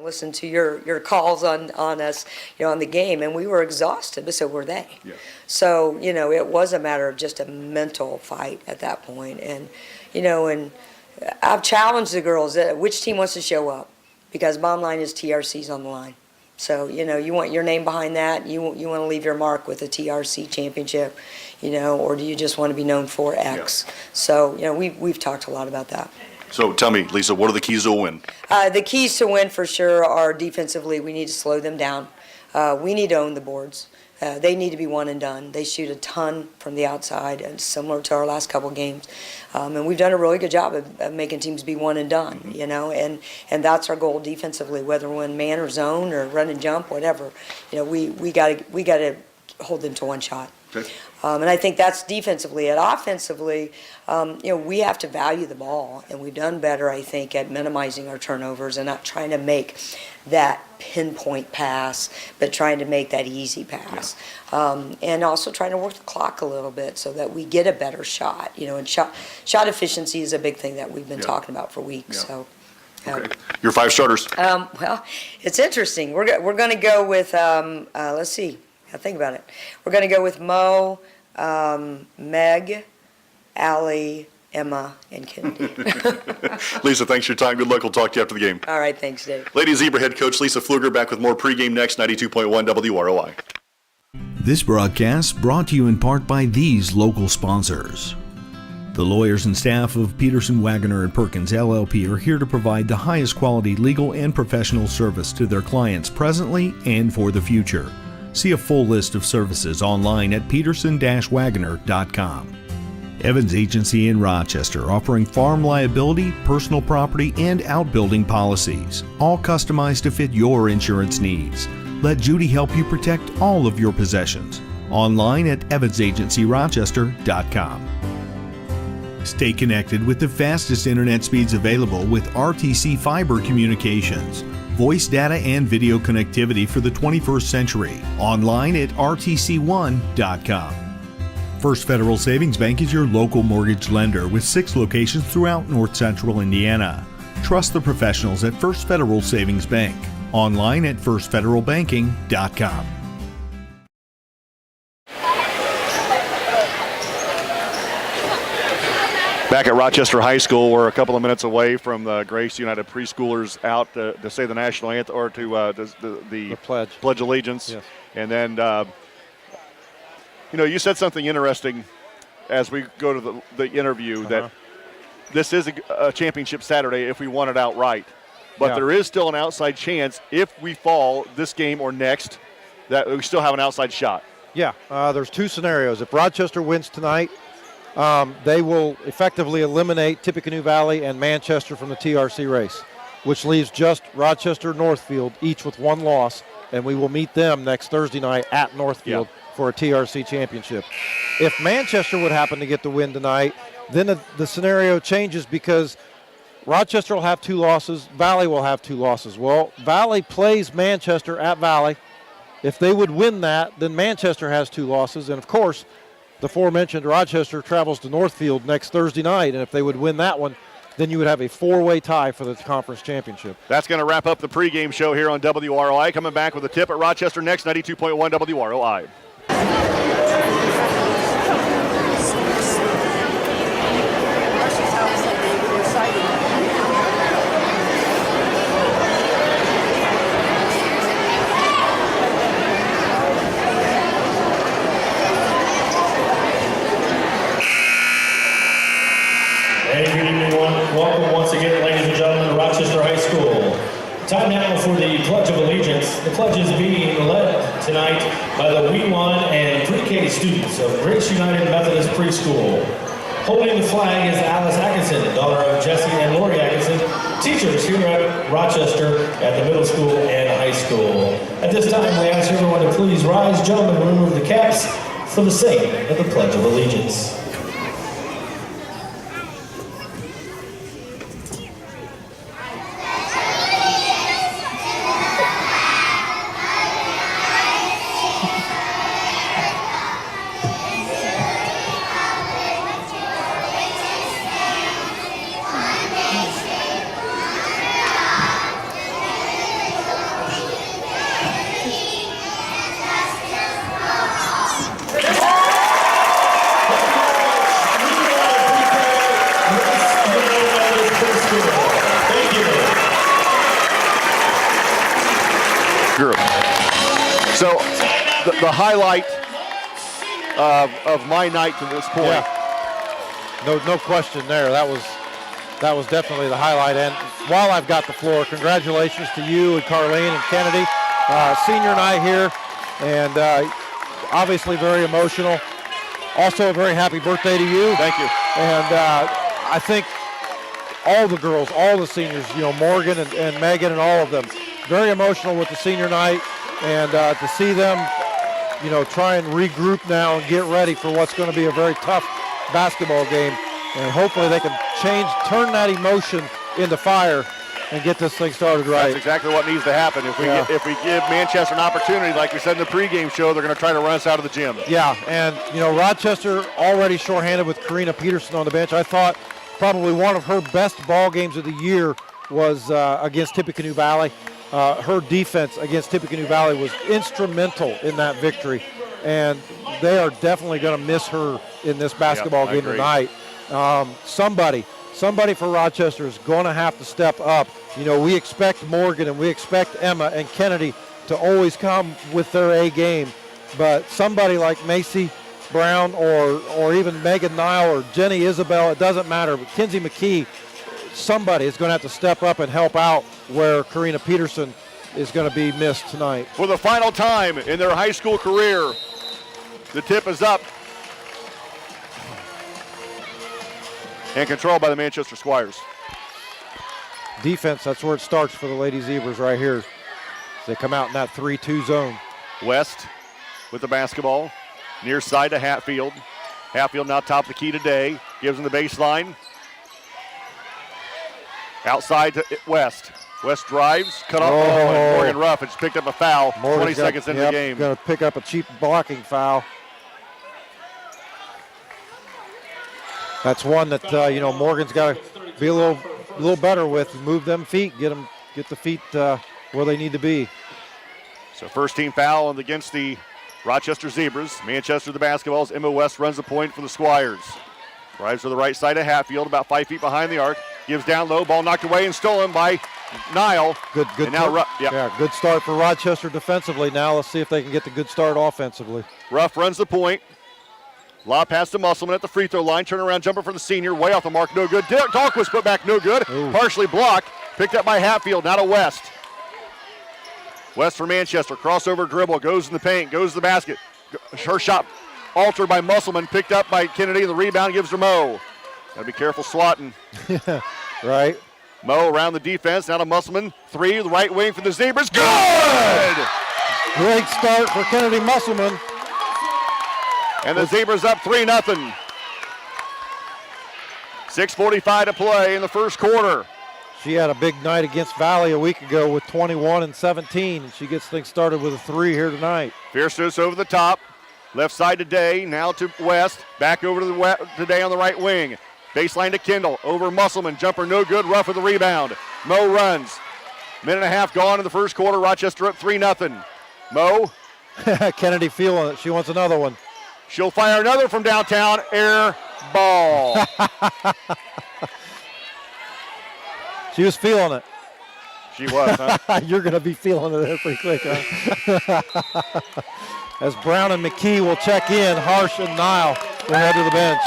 listen to your calls on us, on the game, and we were exhausted, but so were they. Yeah. So, it was a matter of just a mental fight at that point. And, and I've challenged the girls, which team wants to show up? Because bottom line is TRC's on the line. So, you want your name behind that, you want to leave your mark with a TRC championship, or do you just want to be known for X? Yeah. So, we've talked a lot about that. So tell me, Lisa, what are the keys to a win? The keys to win for sure are defensively, we need to slow them down. We need to own the boards. They need to be one and done. They shoot a ton from the outside, and similar to our last couple games. And we've done a really good job of making teams be one and done, and that's our goal defensively, whether we're in man or zone or run and jump, whatever. We got to hold them to one shot. Okay. And I think that's defensively. And offensively, we have to value the ball, and we've done better, I think, at minimizing our turnovers and not trying to make that pinpoint pass, but trying to make that easy pass. Yeah. And also trying to work the clock a little bit so that we get a better shot. And shot efficiency is a big thing that we've been talking about for weeks. Yeah. So. Okay. Your 5 starters. Well, it's interesting. We're going to go with, let's see. I think about it. We're going to go with Mo, Meg, Allie, Emma, and Kennedy. Lisa, thanks for your time. Good luck. We'll talk to you after the game. All right. Thanks, Dave. Lady Zebra head coach Lisa Pfluger back with more pregame next, 92.1 WROI. This broadcast brought to you in part by these local sponsors. The lawyers and staff of Peterson, Wagoner & Perkins LLP are here to provide the highest quality legal and professional service to their clients presently and for the future. See a full list of services online at peterson-wagoner.com. Evans Agency in Rochester, offering farm liability, personal property, and outbuilding policies, all customized to fit your insurance needs. Let Judy help you protect all of your possessions. Online at evansagencyrochester.com. Stay connected with the fastest internet speeds available with RTC Fiber Communications. Voice data and video connectivity for the 21st century. Online at rtc1.com. First Federal Savings Bank is your local mortgage lender with 6 locations throughout North Central Indiana. Trust the professionals at First Federal Savings Bank. Online at firstfederalbanking.com. Back at Rochester High School, we're a couple of minutes away from the Grace United preschoolers out to say the national anthem, or to the Pledge Allegiance. Yes. And then, you said something interesting as we go to the interview that this is a championship Saturday if we won it outright. But there is still an outside chance if we fall this game or next that we still have an outside shot. Yeah, there's 2 scenarios. If Rochester wins tonight, they will effectively eliminate Tippecanoe Valley and Manchester from the TRC race, which leaves just Rochester, Northfield, each with 1 loss, and we will meet them next Thursday night at Northfield for a TRC championship. If Manchester would happen to get the win tonight, then the scenario changes because Rochester will have 2 losses, Valley will have 2 losses. Well, Valley plays Manchester at Valley. If they would win that, then Manchester has 2 losses, and of course, the aforementioned Rochester travels to Northfield next Thursday night, and if they would win that one, then you would have a 4-way tie for the conference championship. That's going to wrap up the pregame show here on WROI. Coming back with a tip at Rochester next, 92.1 WROI. Welcome once again, ladies and gentlemen, to Rochester High School. Time now for the Pledge of Allegiance. The pledge is being led tonight by the WE1 and pre-K students of Grace United Methodist Preschool. Holding the flag is Alice Atkinson, daughter of Jesse and Lori Atkinson, teachers here at Rochester at the middle school and high school. At this time, we ask everyone to please rise, jump, and remove the caps for the sake of the Pledge of Allegiance. So the highlight of my night to this point. Yeah. No question there. That was definitely the highlight. And while I've got the floor, congratulations to you and Carlene and Kennedy. Senior night here, and obviously very emotional. Also a very happy birthday to you. Thank you. And I think all the girls, all the seniors, Morgan and Megan and all of them, very emotional with the senior night. And to see them, try and regroup now and get ready for what's going to be a very tough basketball game. And hopefully they can turn that emotion into fire and get this thing started right. That's exactly what needs to happen. If we give Manchester an opportunity, like we said in the pregame show, they're going to try to run us out of the gym. Yeah, and Rochester already shorthanded with Karina Peterson on the bench. I thought probably one of her best ball games of the year was against Tippecanoe Valley. Her defense against Tippecanoe Valley was instrumental in that victory, and they are definitely going to miss her in this basketball game tonight. Somebody for Rochester is going to have to step up. We expect Morgan and we expect Emma and Kennedy to always come with their A game, but somebody like Macy Brown or even Megan Nile or Jenny Isabel, it doesn't matter, but Kinsey McKee, somebody is going to have to step up and help out where Karina Peterson is going to be missed tonight. For the final time in their high school career, the tip is up and controlled by the Manchester Squires. Defense, that's where it starts for the Lady Zebras right here. They come out in that 3-2 zone. West with the basketball, near side to Hatfield. Hatfield now top of the key today, gives him the baseline. Outside to West. West drives, cut off, and Morgan Ruff has picked up a foul. 20 seconds into the game. Going to pick up a cheap blocking foul. That's one that Morgan's got to be a little better with. Move them feet, get the feet where they need to be. So first team foul against the Rochester Zebras. Manchester the basketballs. Emma West runs the point for the Squires. Drives to the right side of Hatfield, about 5 feet behind the arc. Gives down low, ball knocked away and stolen by Nile. Good. And now good start for Rochester defensively. Now let's see if they can get the good start offensively. Ruff runs the point. Lob pass to Musselman at the free throw line. Turnaround jumper for the senior. Way off the mark, no good. Dahlquist put back, no good. Ooh. Partially blocked. Picked up by Hatfield, now to West. West for Manchester. Crossover dribble, goes in the paint, goes to the basket. Her shot altered by Musselman, picked up by Kennedy. The rebound gives to Moe. Got to be careful swatting. Right. Moe around the defense, now to Musselman. Three, the right wing for the Zebras. Good! Great start for Kennedy Musselman. And the Zebras up 3-0. 6:45 to play in the first quarter. She had a big night against Valley a week ago with 21 and 17, and she gets things started with a 3 here tonight. Fiercetos over the top. Left side to Day, now to West. Back over to Day on the right wing. Baseline to Kendall, over Musselman. Jumper no good, Ruff with the rebound. Moe runs. Minute and a half gone in the first quarter. Rochester up 3-0. Moe. Kennedy feeling it. She wants another one. She'll fire another from downtown. Air ball. She was feeling it. She was, huh? You're going to be feeling it there pretty quick, huh? As Brown and McKee will check in, Harsh and Nile will head to the bench.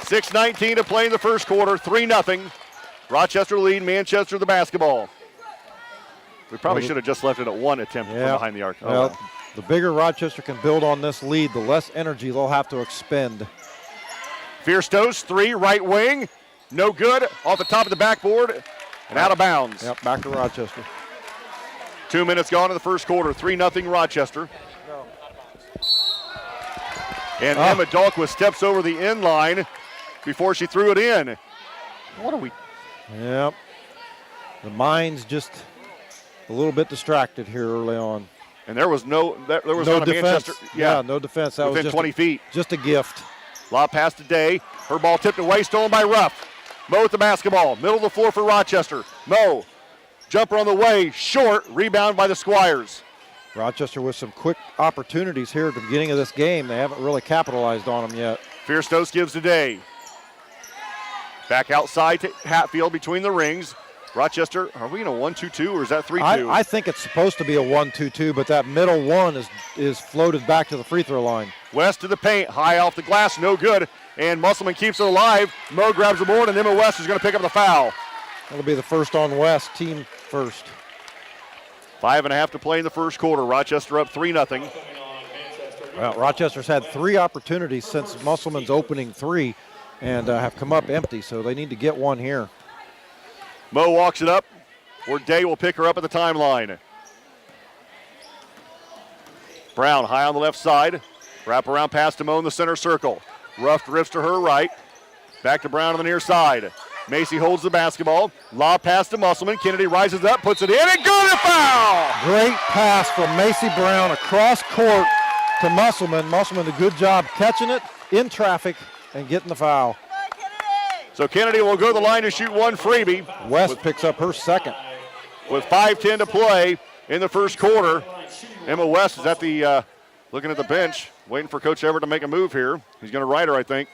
6:19 to play in the first quarter, 3-0. Rochester lead, Manchester the basketball. We probably should have just left it at one attempt from behind the arc. Well, the bigger Rochester can build on this lead, the less energy they'll have to expend. Fiercetos, three, right wing. No good, off the top of the backboard and out of bounds. Yep, back to Rochester. 2 minutes gone in the first quarter, 3-0 Rochester. And Emma Dahlquist steps over the end line before she threw it in. What are we? Yep. The mind's just a little bit distracted here early on. And there was no defense. Manchester. Yeah, no defense. That within was just 20 feet. Just a gift. Lob pass to Day. Her ball tipped away, stolen by Ruff. Moe with the basketball. Middle of the floor for Rochester. Moe. Jumper on the way. Short. Rebound by the Squires. Rochester with some quick opportunities here at the beginning of this game. They haven't really capitalized on them yet. Fiercetos gives to Day. Back outside to Hatfield between the rings. Rochester, are we in a 1-2-2 or is that 3-2? I think it's supposed to be a 1-2-2, but that middle one is floated back to the free throw line. West to the paint, high off the glass, no good. And Musselman keeps it alive. Mo grabs the board, and Emma West is going to pick up the foul. That'll be the first on West, team first. 5.5 to play in the first quarter. Rochester up 3-0. Well, Rochester's had 3 opportunities since Musselman's opening 3 and have come up empty, so they need to get one here. Mo walks it up, where Day will pick her up at the timeline. Brown high on the left side. Wrap around pass to Mo in the center circle. Ruff drifts to her right. Back to Brown on the near side. Macy holds the basketball. Lob pass to Musselman. Kennedy rises up, puts it in, and good, a foul! Great pass from Macy Brown across court to Musselman. Musselman did a good job catching it in traffic and getting the foul. So Kennedy will go to the line to shoot one freebie. West picks up her second. With 5:10 to play in the first quarter. Emma West is at the looking at the bench, waiting for Coach Everett to make a move here. He's going to ride her, I think.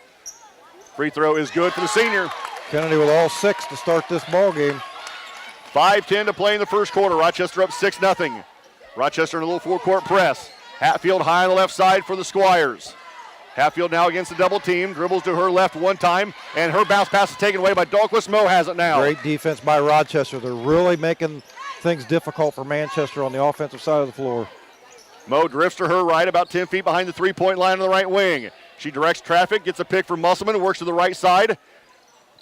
Free throw is good for the senior. Kennedy with all 6 to start this ball game. 5:10 to play in the first quarter. Rochester up 6-0. Rochester in a little four-court press. Hatfield high on the left side for the Squires. Hatfield now against the double team, dribbles to her left one time, and her bounce pass is taken away by Dahlquist. Mo has it now. Great defense by Rochester. They're really making things difficult for Manchester on the offensive side of the floor. Mo drifts to her right, about 10 feet behind the three-point line on the right wing. She directs traffic, gets a pick from Musselman, works to the right side.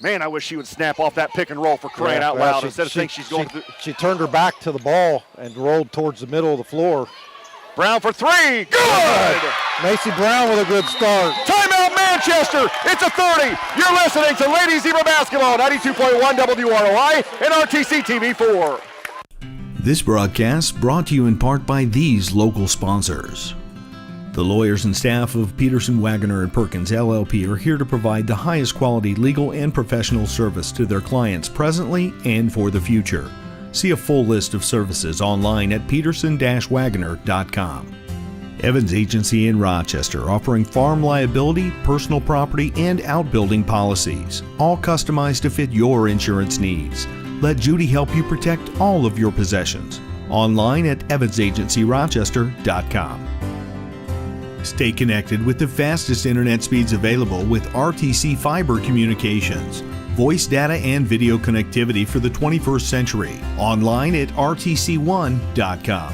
Man, I wish she would snap off that pick and roll for crying out loud instead of thinking she's going to. She turned her back to the ball and rolled towards the middle of the floor. Brown for 3, good! Macy Brown with a good start. Timeout Manchester, it's a 30. You're listening to Lady Zebra Basketball, 92.1 WROI and RTC TV4. This broadcast brought to you in part by these local sponsors. The lawyers and staff of Peterson, Wagoner and Perkins LLP are here to provide the highest quality legal and professional service to their clients presently and for the future. See a full list of services online at peterson-wagoner.com. Evans Agency in Rochester, offering farm liability, personal property, and outbuilding policies, all customized to fit your insurance needs. Let Judy help you protect all of your possessions. Online at evansagencyrochester.com. Stay connected with the fastest internet speeds available with RTC Fiber Communications. Voice data and video connectivity for the 21st century. Online at rtc1.com.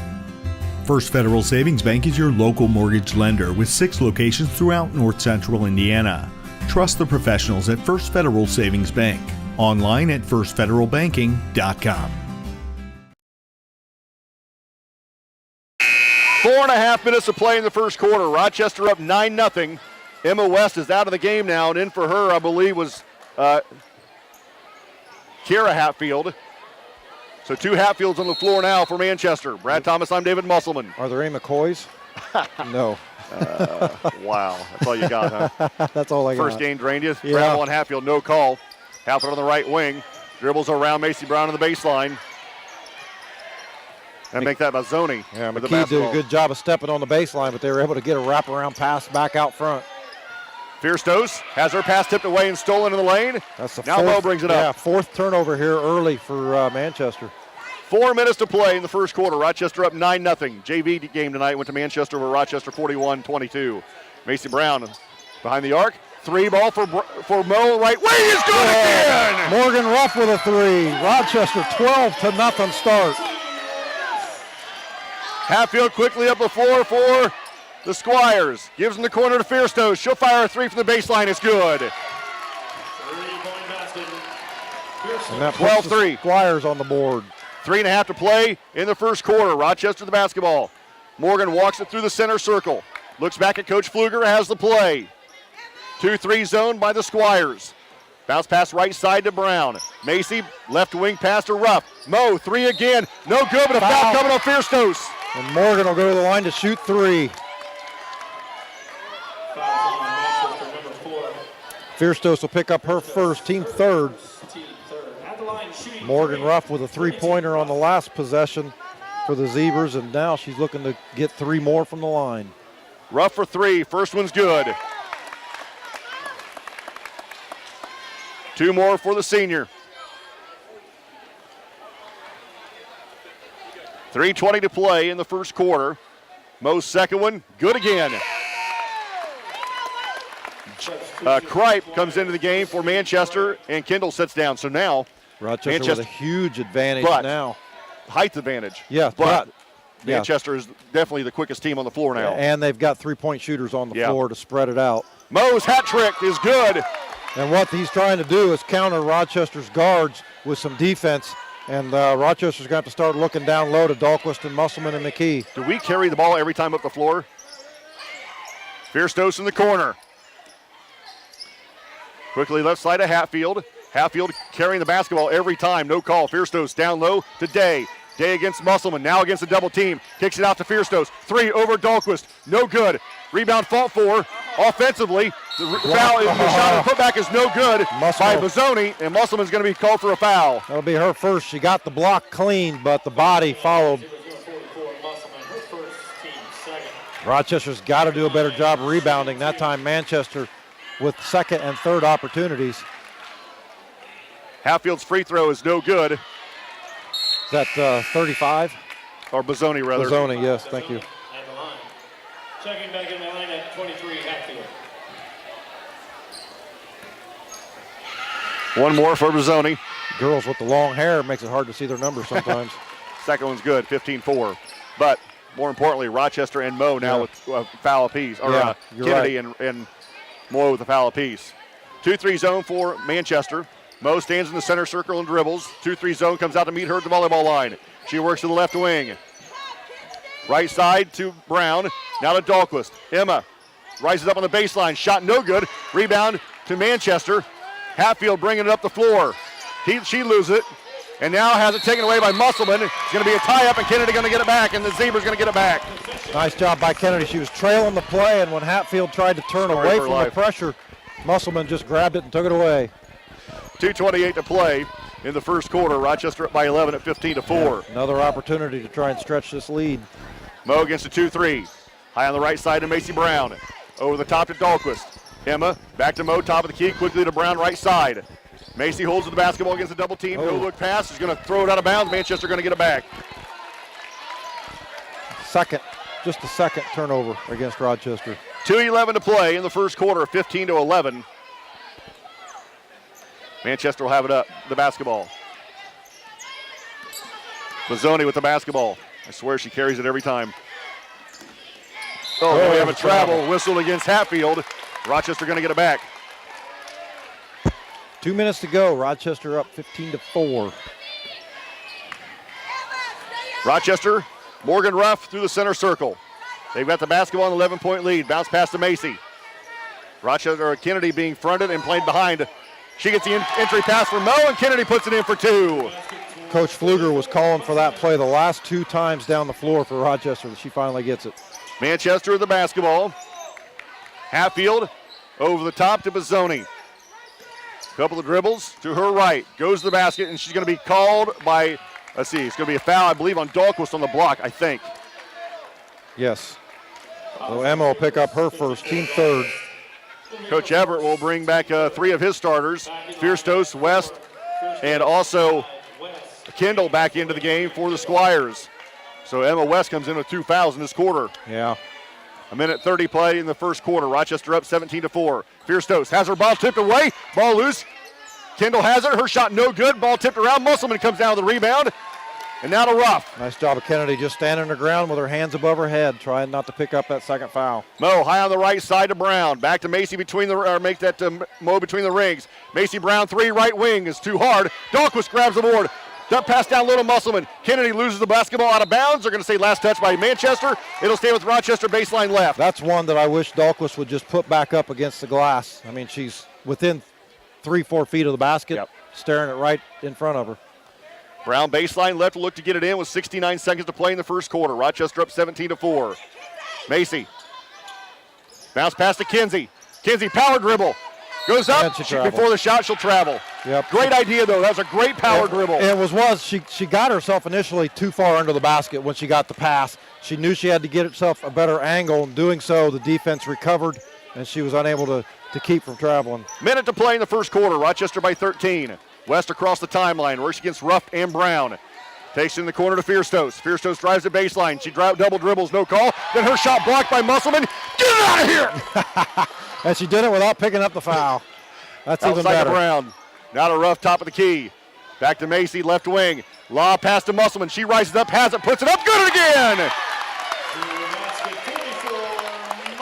First Federal Savings Bank is your local mortgage lender with 6 locations throughout North Central Indiana. Trust the professionals at First Federal Savings Bank. Online at firstfederalbanking.com. 4.5 minutes to play in the first quarter. Rochester up 9-0. Emma West is out of the game now, and in for her, I believe, was Kara Hatfield. So 2 Hatfields on the floor now for Manchester. Brad Thomas, I'm David Musselman. Are there any McCoys? No. Wow, that's all you got, huh? That's all I got. First game drained you. Yeah. Brown on Hatfield, no call. Hatfield on the right wing. Dribbles around Macy Brown on the baseline. And make that Mazzoni. Yeah, with the McKee did a basketball. good job of stepping on the baseline, but they were able to get a wraparound pass back out front. Fierstos has her pass tipped away and stolen in the lane. That's the now fourth, Mo brings it up. Yeah, 4th turnover here early for Manchester. 4 minutes to play in the first quarter. Rochester up 9-0. JV game tonight went to Manchester over Rochester 41-22. Macy Brown behind the arc. 3 ball for Mo. Right wing is good again. Morgan Ruff with a 3. Rochester 12-0 start. Hatfield quickly up the floor for the Squires. Gives him the corner to Fierstos. She'll fire a 3 from the baseline. It's good. And that puts the 12-3. Squires on the board. 3.5 to play in the first quarter. Rochester the basketball. Morgan walks it through the center circle. Looks back at Coach Pfluger, has the play. 2-3 zone by the Squires. Bounce pass right side to Brown. Macy, left wing pass to Ruff. Mo, 3 again. No good, but a foul coming on Fierstos. And Morgan will go to the line to shoot 3. Fierstos will pick up her first, team third. Morgan Ruff with a 3-pointer on the last possession for the Zebras, and now she's looking to get 3 more from the line. Ruff for 3. First one's good. 2 more for the senior. 3:20 to play in the first quarter. Mo's second one, good again. Kripe comes into the game for Manchester, and Kendall sits down. So now Rochester with a huge advantage now. Height advantage. Yeah, but Manchester is definitely the quickest team on the floor now. And they've got three-point shooters on the floor to spread it out. Mo's hat trick is good. And what he's trying to do is counter Rochester's guards with some defense. And Rochester's going to have to start looking down low to Dahlquist and Musselman and McKee. Do we carry the ball every time up the floor? Fierce in the corner. Quickly left side of Hatfield. Hatfield carrying the basketball every time. No call. Fierce down low to Day. Day against Musselman. Now against a double team. Kicks it out to Fierce. 3 over Dahlquist. No good. Rebound fought for. Offensively, the shot and putback is no good by Bozzoni, and Musselman's going to be called for a foul. That'll be her first. She got the block clean, but the body followed. Rochester's got to do a better job of rebounding. That time Manchester with second and third opportunities. Hatfield's free throw is no good. Is that 35? Or Bozzoni, rather. Bozzoni, yes, thank you. Checking back in the line at 23, Hatfield. One more for Bozzoni. Girls with the long hair makes it hard to see their numbers sometimes. Second one's good, 15-4. But more importantly, Rochester and Mo now with a foul apiece. Or Kennedy and Mo with a foul apiece. 2-3 zone for Manchester. Mo stands in the center circle and dribbles. 2-3 zone comes out to meet her at the volleyball line. She works to the left wing. Right side to Brown. Now to Dahlquist. Emma rises up on the baseline. Shot no good. Rebound to Manchester. Hatfield bringing it up the floor. She loses it. And now has it taken away by Musselman. It's going to be a tie-up, and Kennedy going to get it back, and the Zebra's going to get it back. Nice job by Kennedy. She was trailing the play, and when Hatfield tried to turn away from the pressure, Musselman just grabbed it and took it away. 2:28 to play in the first quarter. Rochester up by 11 at 15-4. Yeah, another opportunity to try and stretch this lead. Mo against a 2-3. High on the right side to Macy Brown. Over the top to Dahlquist. Emma back to Mo, top of the key, quickly to Brown, right side. Macy holds the basketball against the double team. No look pass. He's going to throw it out of bounds. Manchester going to get it back. Just a second turnover against Rochester. 2:11 to play in the first quarter, 15-11. Manchester will have it up, the basketball. Bozzoni with the basketball. I swear she carries it every time. We have a travel whistle against Hatfield. Rochester going to get it back. 2 minutes to go. Rochester up 15-4. Rochester, Morgan Ruff through the center circle. They've got the basketball in an 11-point lead. Bounce pass to Macy. Rochester, Kennedy being fronted and played behind. She gets the entry pass for Mo, and Kennedy puts it in for 2. Coach Pfluger was calling for that play the last 2 times down the floor for Rochester, and she finally gets it. Manchester with the basketball. Hatfield over the top to Bozzoni. Couple of dribbles to her right. Goes to the basket, and she's going to be called by, it's going to be a foul, I believe, on Dahlquist on the block, I think. Yes. So Emma will pick up her first, team third. Coach Everett will bring back 3 of his starters. Fierce, West, and also Kendall back into the game for the Squires. So Emma West comes in with 2 fouls in this quarter. Yeah. A minute 30 play in the first quarter. Rochester up 17-4. Fierce has her ball tipped away. Ball loose. Kendall has it. Her shot no good. Ball tipped around. Musselman comes down with the rebound. And now to Ruff. Nice job of Kennedy just standing on the ground with her hands above her head, trying not to pick up that second foul. Mo high on the right side to Brown. Back to Macy make that Mo between the rings. Macy Brown 3 right wing is too hard. Dahlquist grabs the board. Dump pass down low to Musselman. Kennedy loses the basketball out of bounds. They're going to say last touch by Manchester. It'll stay with Rochester baseline left. That's one that I wish Dahlquist would just put back up against the glass. I mean, she's within 3-4 feet of the basket, staring it right in front of her. Brown baseline left to look to get it in with 69 seconds to play in the first quarter. Rochester up 17-4. Macy. Bounce pass to Kinsey. Kinsey power dribble. Goes up. Before the shot, she'll travel. Yep. Great idea, though. That was a great power dribble. And it was she got herself initially too far under the basket when she got the pass. She knew she had to get herself a better angle. In doing so, the defense recovered, and she was unable to keep from traveling. Minute to play in the first quarter. Rochester by 13. West across the timeline. Works against Ruff and Brown. Takes it in the corner to Fierstos. Fierstos drives the baseline. She double dribbles, no call. Then her shot blocked by Musselman. Get it out of here! And she did it without picking up the foul. That's even Outside better. to Brown. Now to Ruff, top of the key. Back to Macy, left wing. Lob pass to Musselman. She rises up, has it, puts it up. Good again!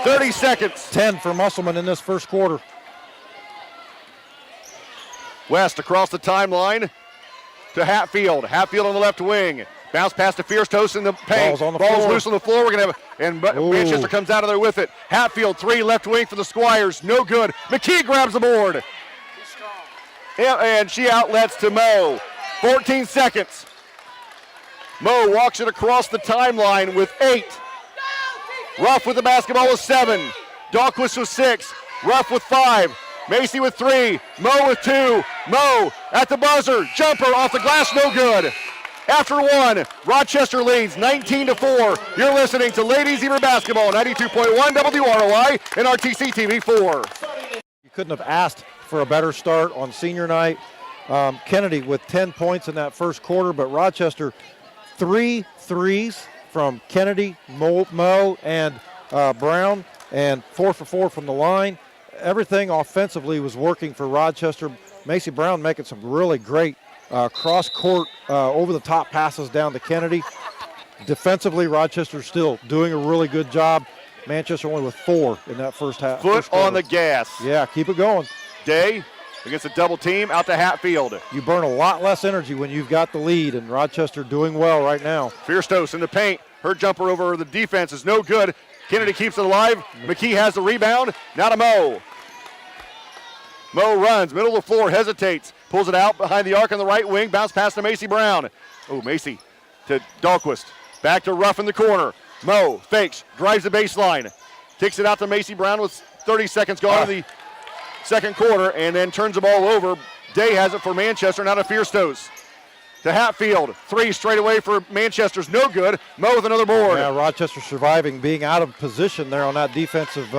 30 seconds. 10 for Musselman in this first quarter. West across the timeline to Hatfield. Hatfield on the left wing. Bounce pass to Fierstos in the paint. Ball's on the Ball's floor. loose on the floor. We're going to have, and Manchester comes out of there with it. Hatfield, 3, left wing for the Squires. No good. McKee grabs the board. And she outlets to Moe. 14 seconds. Moe walks it across the timeline with 8. Ruff with the basketball with 7. Dahlquist with 6. Ruff with 5. Macy with 3. Moe with 2. Moe at the buzzer. Jumper off the glass, no good. After 1, Rochester leads 19-4. You're listening to Ladies Eber Basketball, 92.1 WROI and RTC TV 4. You couldn't have asked for a better start on senior night. Kennedy with 10 points in that first quarter, but Rochester 3 threes from Kennedy, Moe, and Brown, and 4 for 4 from the line. Everything offensively was working for Rochester. Macy Brown making some really great cross-court, over-the-top passes down to Kennedy. Defensively, Rochester still doing a really good job. Manchester only with 4 in that first half. Foot on the gas. Yeah, keep it going. Day against a double team out to Hatfield. You burn a lot less energy when you've got the lead, and Rochester doing well right now. Fierstos in the paint. Her jumper over the defense is no good. Kennedy keeps it alive. McKee has the rebound. Now to Moe. Moe runs, middle of the floor, hesitates, pulls it out behind the arc on the right wing, bounce pass to Macy Brown. Oh, Macy to Dahlquist. Back to Ruff in the corner. Moe fakes, drives the baseline, kicks it out to Macy Brown with 30 seconds gone in the second quarter, and then turns the ball over. Day has it for Manchester, now to Fierstos. To Hatfield, 3 straight away for Manchester's no good. Moe with another board. Yeah, Rochester surviving, being out of position there on that defensive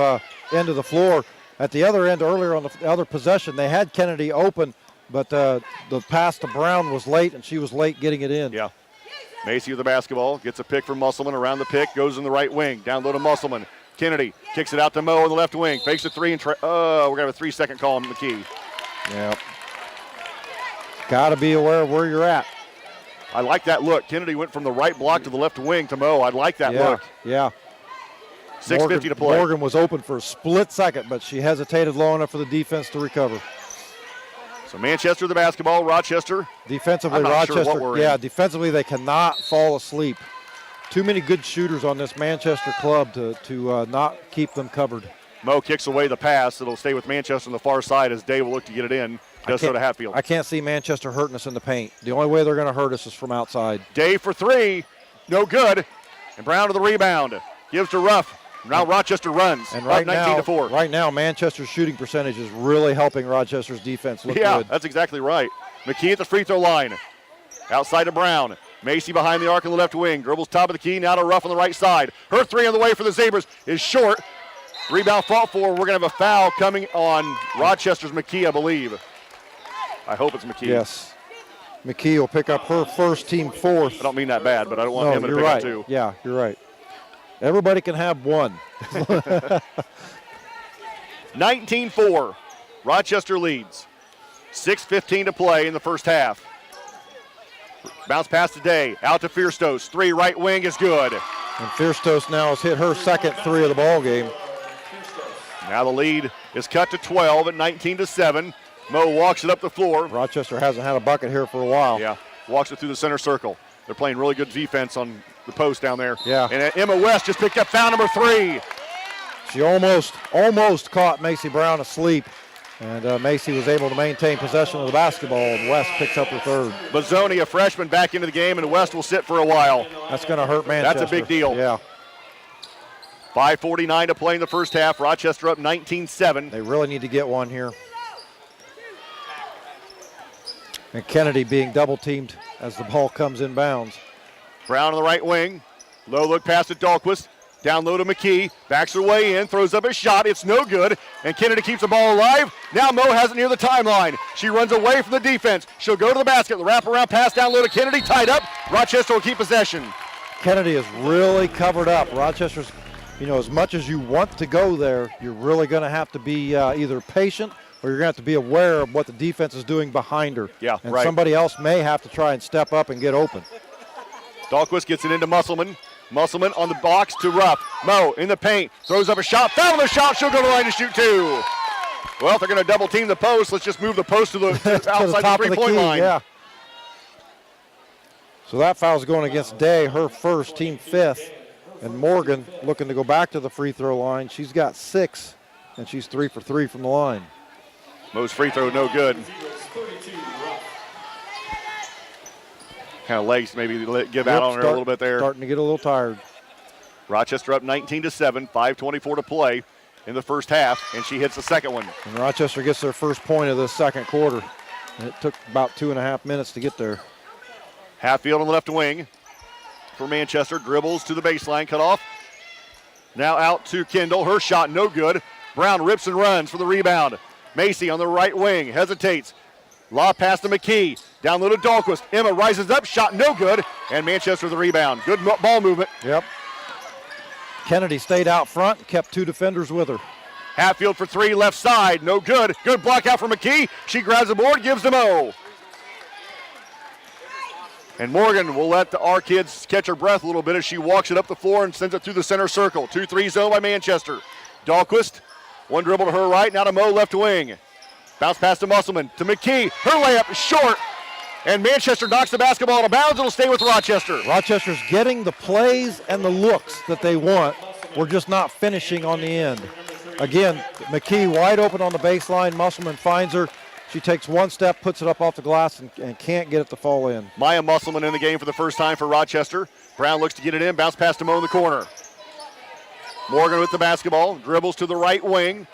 end of the floor. At the other end, earlier on the other possession, they had Kennedy open, but the pass to Brown was late, and she was late getting it in. Yeah. Macy with the basketball, gets a pick from Musselman around the pick, goes in the right wing, down low to Musselman. Kennedy kicks it out to Moe on the left wing, fakes a 3, and we're going to have a 3-second call on McKee. Yeah. Got to be aware of where you're at. I like that look. Kennedy went from the right block to the left wing to Moe. I like that look. Yeah. 6:50 to play. Morgan was open for a split second, but she hesitated long enough for the defense to recover. So Manchester the basketball, Rochester. Defensively, I'm not sure Rochester, what we're in. defensively they cannot fall asleep. Too many good shooters on this Manchester club to not keep them covered. Moe kicks away the pass. It'll stay with Manchester on the far side as Day will look to get it in. Does so to Hatfield. I can't see Manchester hurting us in the paint. The only way they're going to hurt us is from outside. Day for 3, no good. And Brown to the rebound. Gives to Ruff. Now Rochester runs. And right up 19-4. Right now, Manchester's shooting percentage is really helping Rochester's defense look Yeah, good. that's exactly right. McKee at the free throw line. Outside to Brown. Macy behind the arc on the left wing. Dribbles top of the key. Now to Ruff on the right side. Her 3 on the way for the Sabres is short. Rebound fought for. We're going to have a foul coming on Rochester's McKee, I believe. I hope it's McKee. Yes. McKee will pick up her first, team 4th. I don't mean that bad, but I don't want him to pick up 2. Yeah, you're right. Everybody can have 1. 19-4. Rochester leads. 6:15 to play in the first half. Bounce pass today. Out to Fierstos. 3 right wing is good. And Fierstos now has hit her second 3 of the ball game. Now the lead is cut to 12 at 19-7. Moe walks it up the floor. Rochester hasn't had a bucket here for a while. Yeah, walks it through the center circle. They're playing really good defense on the post down there. Yeah. And Emma West just picked up foul number 3. She almost caught Macy Brown asleep. And Macy was able to maintain possession of the basketball, and West picks up her 3rd. Mazzoni, a freshman, back into the game, and West will sit for a while. That's going to hurt Manchester. That's a big deal. Yeah. 5:49 to play in the first half. Rochester up 19-7. They really need to get one here. And Kennedy being double teamed as the ball comes inbounds. Brown on the right wing. Low look pass to Dahlquist. Down low to McKee, backs her way in, throws up a shot. It's no good, and Kennedy keeps the ball alive. Now Mo has it near the timeline. She runs away from the defense. She'll go to the basket. The wraparound pass down low to Kennedy, tied up. Rochester will keep possession. Kennedy is really covered up. Rochester's, as much as you want to go there, you're really going to have to be either patient or you're going to have to be aware of what the defense is doing behind her. Yeah, and right. Somebody else may have to try and step up and get open. Dahlquist gets it into Musselman. Musselman on the box to Ruff. Mo in the paint, throws up a shot, foul on the shot, she'll go to the line to shoot two. Well, if they're going to double team the post, let's just move the post to the outside the three-point line. Yeah. So that foul's going against Day, her first, team fifth. And Morgan looking to go back to the free throw line. She's got 6, and she's 3 for 3 from the line. Mo's free throw no good. Kind of legs maybe give out on her a little bit there. Starting to get a little tired. Rochester up 19-7, 5:24 to play in the first half, and she hits the second one. And Rochester gets their first point of the second quarter. And it took about 2.5 minutes to get there. Hatfield on the left wing for Manchester, dribbles to the baseline, cut off. Now out to Kendall, her shot no good. Brown rips and runs for the rebound. Macy on the right wing, hesitates. Lob pass to McKee, down low to Dahlquist. Emma rises up, shot no good, and Manchester the rebound. Good ball movement. Yep. Kennedy stayed out front, kept 2 defenders with her. Hatfield for 3, left side, no good. Good block out for McKee. She grabs the board, gives to Mo. And Morgan will let our kids catch her breath a little bit as she walks it up the floor and sends it through the center circle. 2-3 zone by Manchester. Dahlquist, one dribble to her right, now to Mo left wing. Bounce pass to Musselman, to McKee. Her layup is short, and Manchester knocks the basketball out of bounds. It'll stay with Rochester. Rochester's getting the plays and the looks that they want. We're just not finishing on the end. Again, McKee wide open on the baseline. Musselman finds her. She takes one step, puts it up off the glass, and can't get it to fall in. Maya Musselman in the game for the first time for Rochester. Brown looks to get it in, bounce pass to Mo in the corner. Morgan with the basketball, dribbles to the right wing,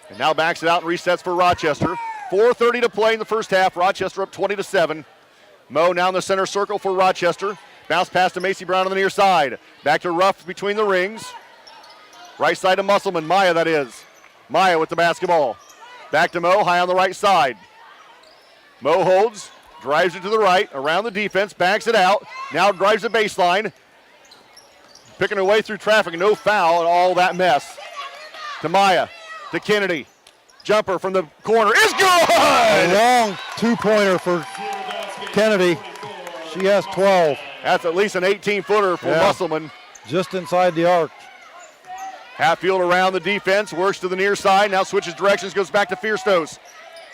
and now backs it out and resets for Rochester. 4:30 to play in the first half. Rochester up 20-7. Mo now in the center circle for Rochester. Bounce pass to Macy Brown on the near side. Back to Ruff between the rings. Right side to Musselman, Maya that is. Maya with the basketball. Back to Mo, high on the right side. Mo holds, drives it to the right, around the defense, backs it out. Now drives the baseline. Picking her way through traffic, no foul, and all that mess. To Maya. To Kennedy. Jumper from the corner is good! A long two-pointer for Kennedy. She has 12. That's at least an 18-footer for Musselman. Just inside the arc. Hatfield around the defense, works to the near side, now switches directions, goes back to Fierstos.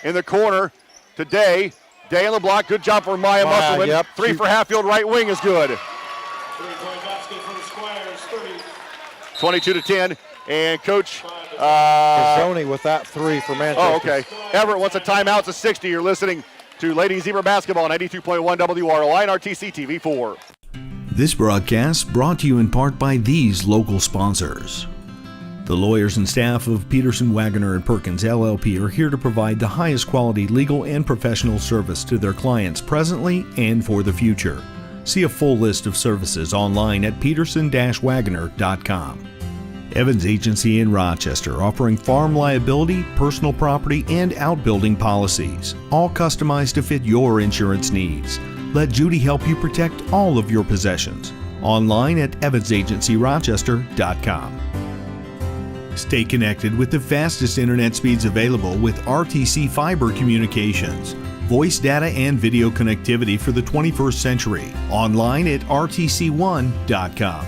In the corner to Day. Day on the block, good job for Maya Musselman. Yep. 3 for Hatfield, right wing is good. 22-10, and Coach Pizzoni with that 3 for Manchester. Oh, okay. Everett wants a timeout. It's a 60. You're listening to Lady Zebra Basketball on 92.1 WROI and RTC TV4. This broadcast brought to you in part by these local sponsors. The lawyers and staff of Peterson, Wagoner & Perkins LLP are here to provide the highest quality legal and professional service to their clients presently and for the future. See a full list of services online at peterson-wagoner.com. Evans Agency in Rochester, offering farm liability, personal property, and outbuilding policies, all customized to fit your insurance needs. Let Judy help you protect all of your possessions. Online at evansagencyrochester.com. Stay connected with the fastest internet speeds available with RTC Fiber Communications. Voice data and video connectivity for the 21st century. Online at rtc1.com.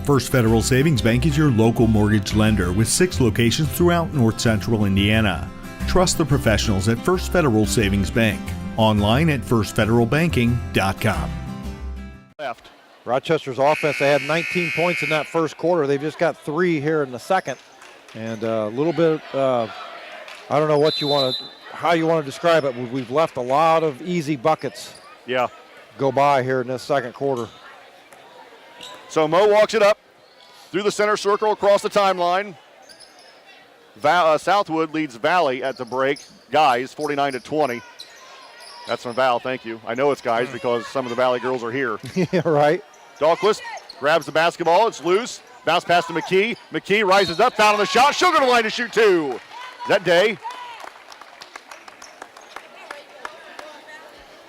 First Federal Savings Bank is your local mortgage lender with 6 locations throughout North Central Indiana. Trust the professionals at First Federal Savings Bank. Online at firstfederalbanking.com. Left. Rochester's offense, they had 19 points in that first quarter. They've just got 3 here in the second. And a little bit, I don't know how you want to describe it. We've left a lot of easy buckets go by here in this second quarter. So Mo walks it up through the center circle across the timeline. Southwood leads Valley at the break. Guys, 49-20. That's from Val, thank you. I know it's guys because some of the Valley girls are here. Yeah, right. Dahlquist grabs the basketball. It's loose. Bounce pass to McKee. McKee rises up, foul on the shot. She'll go to the line to shoot 2. Is that Day?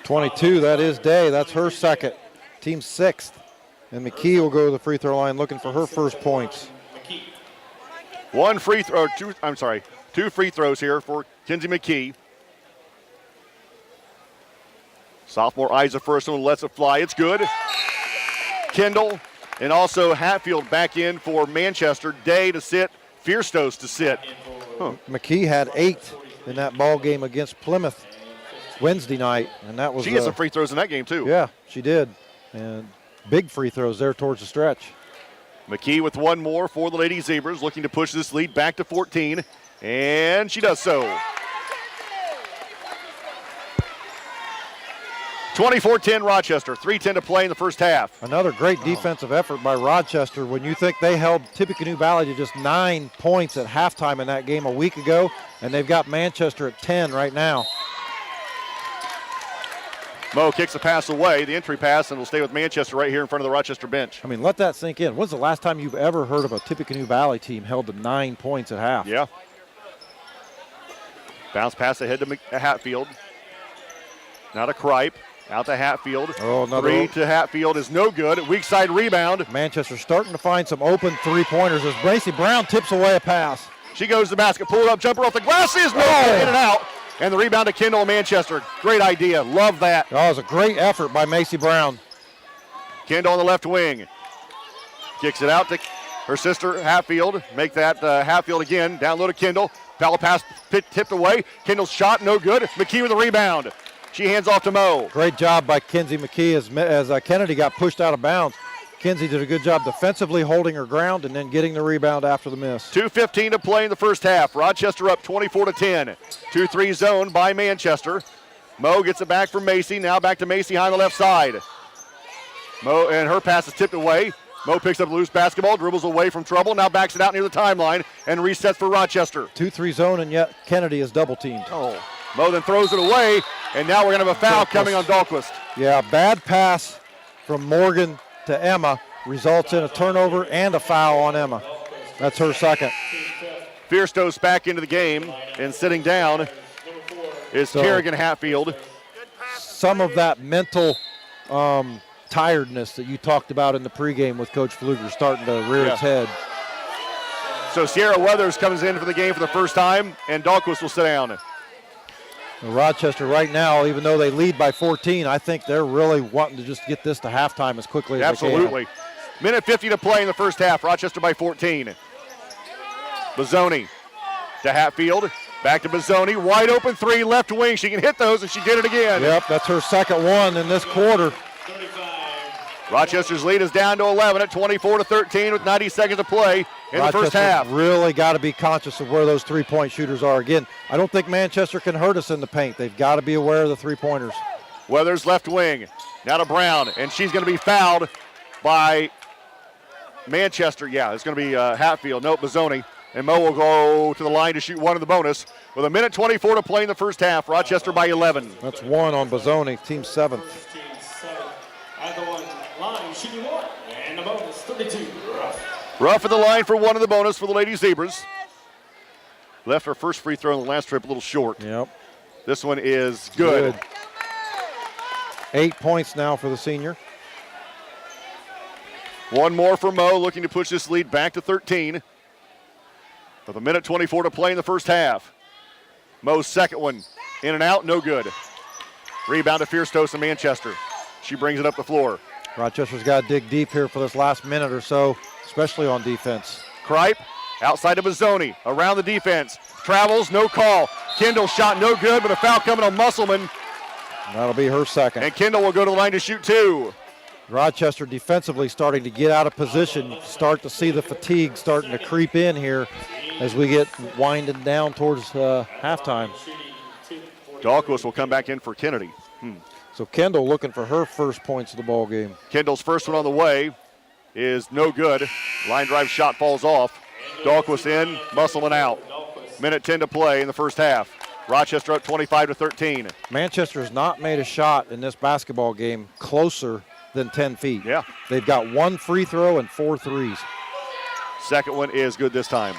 22, that is Day. That's her second. Team 6th. And McKee will go to the free throw line looking for her first points. Two free throws here for Kinsey McKee. Sophomore eyes the first one, lets it fly. It's good. Kendall and also Hatfield back in for Manchester. Day to sit, Fierstos to sit. McKee had 8 in that ball game against Plymouth Wednesday night, and that was she had some free throws in that game too. Yeah, she did, and big free throws there towards the stretch. McKee with one more for the Lady Zebras, looking to push this lead back to 14, and she does so. 24-10 Rochester, 3:10 to play in the first half. Another great defensive effort by Rochester. When you think they held Tippecanoe Valley to just 9 points at halftime in that game a week ago, and they've got Manchester at 10 right now. Mo kicks the pass away, the entry pass, and will stay with Manchester right here in front of the Rochester bench. I mean, let that sink in. When's the last time you've ever heard of a Tippecanoe Valley team held to 9 points at half? Yeah. Bounce pass ahead to Hatfield. Now to Kripe. Out to Hatfield. Oh, another 3 to Hatfield is no good. Weak side rebound. Manchester starting to find some open three-pointers as Bracy Brown tips away a pass. She goes to the basket, pull it up, jumper off the glasses, no good, in and out. And the rebound to Kendall Manchester. Great idea. Love that. That was a great effort by Macy Brown. Kendall on the left wing. Kicks it out to her sister, Hatfield. Make that Hatfield again. Down low to Kendall. Foul pass tipped away. Kendall's shot, no good. McKee with the rebound. She hands off to Mo. Great job by Kinsey McKee as Kennedy got pushed out of bounds. Kinsey did a good job defensively holding her ground and then getting the rebound after the miss. 2:15 to play in the first half. Rochester up 24-10. 2-3 zone by Manchester. Mo gets it back from Macy. Now back to Macy high on the left side. Mo and her pass is tipped away. Mo picks up loose basketball, dribbles away from trouble, now backs it out near the timeline and resets for Rochester. 2-3 zone, and yet Kennedy is double teamed. Oh. Mo then throws it away, and now we're going to have a foul coming on Dahlquist. Yeah, bad pass from Morgan to Emma results in a turnover and a foul on Emma. That's her second. Fierstos back into the game, and sitting down is Kerrigan Hatfield. Some of that mental tiredness that you talked about in the pregame with Coach Pfluger starting to rear its head. So Sierra Weathers comes in for the game for the first time, and Dahlquist will sit down. Rochester right now, even though they lead by 14, I think they're really wanting to just get this to halftime as quickly as they can. Absolutely. Minute 50 to play in the first half. Rochester by 14. Bazzoni to Hatfield. Back to Bazzoni. Wide open three, left wing. She can hit those, and she did it again. Yep, that's her second one in this quarter. Rochester's lead is down to 11 at 24-13 with 90 seconds to play in the first half. Really got to be conscious of where those three-point shooters are. Again, I don't think Manchester can hurt us in the paint. They've got to be aware of the three-pointers. Weathers left wing. Now to Brown, and she's going to be fouled by Manchester. Yeah, it's going to be Hatfield. Nope, Bazzoni. And Mo will go to the line to shoot one in the bonus. With a minute 24 to play in the first half, Rochester by 11. That's one on Bazzoni, team seventh. At the line, shooting one, and the bonus, 32. Rough at the line for one of the bonus for the Lady Zebras. Left her first free throw in the last trip a little short. Yep. This one is good. 8 points now for the senior. One more for Mo, looking to push this lead back to 13. With a minute 24 to play in the first half. Mo's second one, in and out, no good. Rebound to Fierstos in Manchester. She brings it up the floor. Rochester's got to dig deep here for this last minute or so, especially on defense. Kripe, outside of Bazzoni, around the defense. Travels, no call. Kendall shot no good, but a foul coming on Musselman. That'll be her second. And Kendall will go to the line to shoot two. Rochester defensively starting to get out of position. Start to see the fatigue starting to creep in here as we get winding down towards halftime. Dahlquist will come back in for Kennedy. So Kendall looking for her first points of the ball game. Kendall's first one on the way is no good. Line drive shot falls off. Dahlquist in, Musselman out. Minute 10 to play in the first half. Rochester up 25-13. Manchester's not made a shot in this basketball game closer than 10 feet. Yeah. They've got one free throw and 4 threes. Second one is good this time.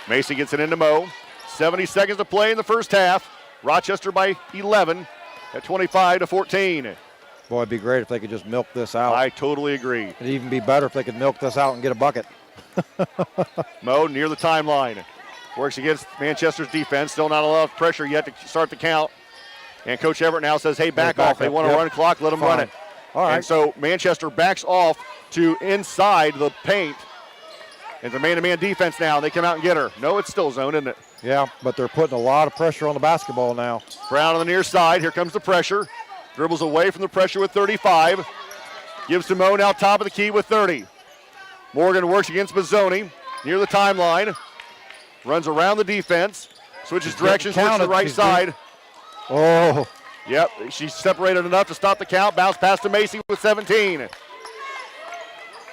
Macy gets it into Mo. 70 seconds to play in the first half. Rochester by 11 at 25-14. Boy, it'd be great if they could just milk this out. I totally agree. It'd even be better if they could milk this out and get a bucket. Mo near the timeline. Works against Manchester's defense. Still not a lot of pressure yet to start the count. And Coach Everett now says, hey, back off. They want to run clock, let them run it. All right. And so Manchester backs off to inside the paint. It's a man-to-man defense now. They come out and get her. No, it's still zone, isn't it? Yeah, but they're putting a lot of pressure on the basketball now. Brown on the near side. Here comes the pressure. Dribbles away from the pressure with 35. Gives to Mo now top of the key with 30. Morgan works against Mazzoni near the timeline. Runs around the defense. Switches directions, looks to the right side. Oh. Yep, she's separated enough to stop the count. Bounce pass to Macy with 17.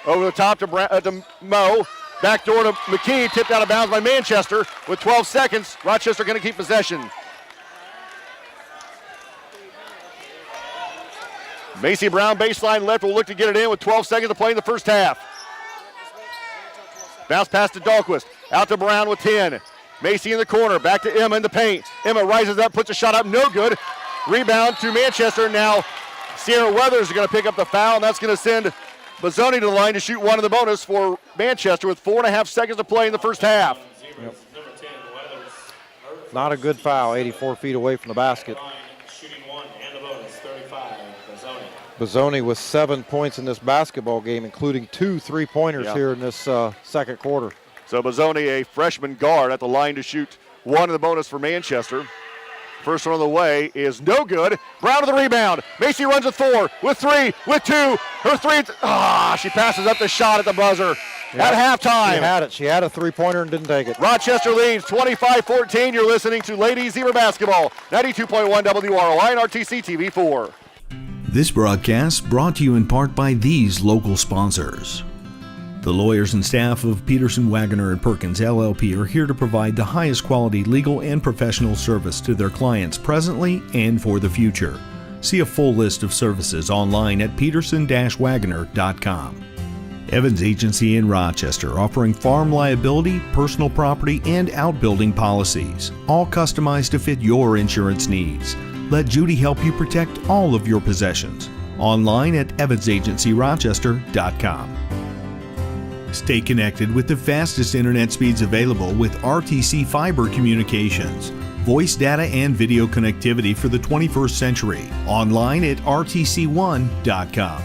Over the top to Mo. Back door to McKee, tipped out of bounds by Manchester with 12 seconds. Rochester going to keep possession. Macy Brown, baseline left, will look to get it in with 12 seconds to play in the first half. Bounce pass to Dahlquist, out to Brown with 10. Macy in the corner, back to Emma in the paint. Emma rises up, puts a shot up, no good. Rebound to Manchester. Now Sierra Weathers is going to pick up the foul, and that's going to send Mazzoni to the line to shoot one in the bonus for Manchester with 4.5 seconds to play in the first half. Yep. Not a good foul, 84 feet away from the basket. Mazzoni with 7 points in this basketball game, including 2 3-pointers here in this second quarter. So Mazzoni, a freshman guard, at the line to shoot one in the bonus for Manchester. First one on the way is no good. Brown to the rebound. Macy runs with 4, with 3, with 2. Her 3, she passes up the shot at the buzzer at halftime. She had it. She had a 3-pointer and didn't take it. Rochester leads 25-14. You're listening to Ladies Zebra Basketball, 92.1 WROI and RTC TV4. This broadcast brought to you in part by these local sponsors. The lawyers and staff of Peterson, Wagner & Perkins LLP are here to provide the highest quality legal and professional service to their clients presently and for the future. See a full list of services online at peterson-wagner.com. Evans Agency in Rochester, offering farm liability, personal property, and outbuilding policies, all customized to fit your insurance needs. Let Judy help you protect all of your possessions. Online at evansagencyrochester.com. Stay connected with the fastest internet speeds available with RTC Fiber Communications. Voice data and video connectivity for the 21st century. Online at rtc1.com.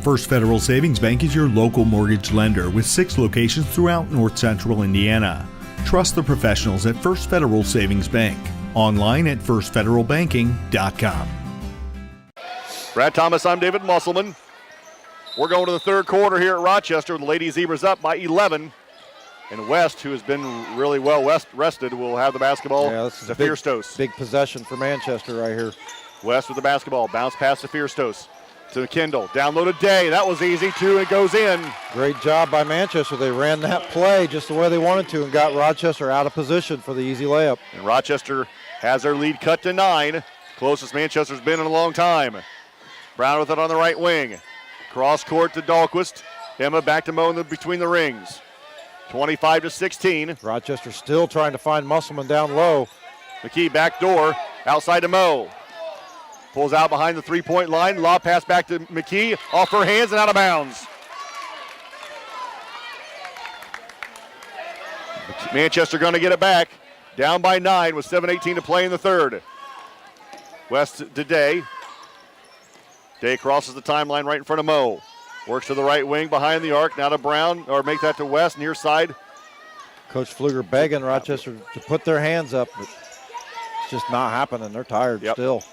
First Federal Savings Bank is your local mortgage lender with 6 locations throughout North Central Indiana. Trust the professionals at First Federal Savings Bank. Online at firstfederalbanking.com. Brad Thomas, I'm David Musselman. We're going to the third quarter here at Rochester. The Lady Zebras up by 11. And West, who has been really well rested, will have the basketball. This is to Fierstos. Big possession for Manchester right here. West with the basketball. Bounce pass to Fierstos. To Kendall. Down low to Day. That was easy, too. It goes in. Great job by Manchester. They ran that play just the way they wanted to and got Rochester out of position for the easy layup. And Rochester has their lead cut to 9. Closest Manchester's been in a long time. Brown with it on the right wing. Cross court to Dahlquist. Emma back to Mo between the rings. 25-16. Rochester still trying to find Musselman down low. McKee back door. Outside to Mo. Pulls out behind the three-point line. Lob pass back to McKee. Off her hands and out of bounds. Manchester going to get it back. Down by 9 with 7:18 to play in the third. West to Day. Day crosses the timeline right in front of Mo. Works to the right wing behind the arc. Now to Brown, or make that to West, near side. Coach Pfluger begging Rochester to put their hands up, but it's just not happening. They're tired still.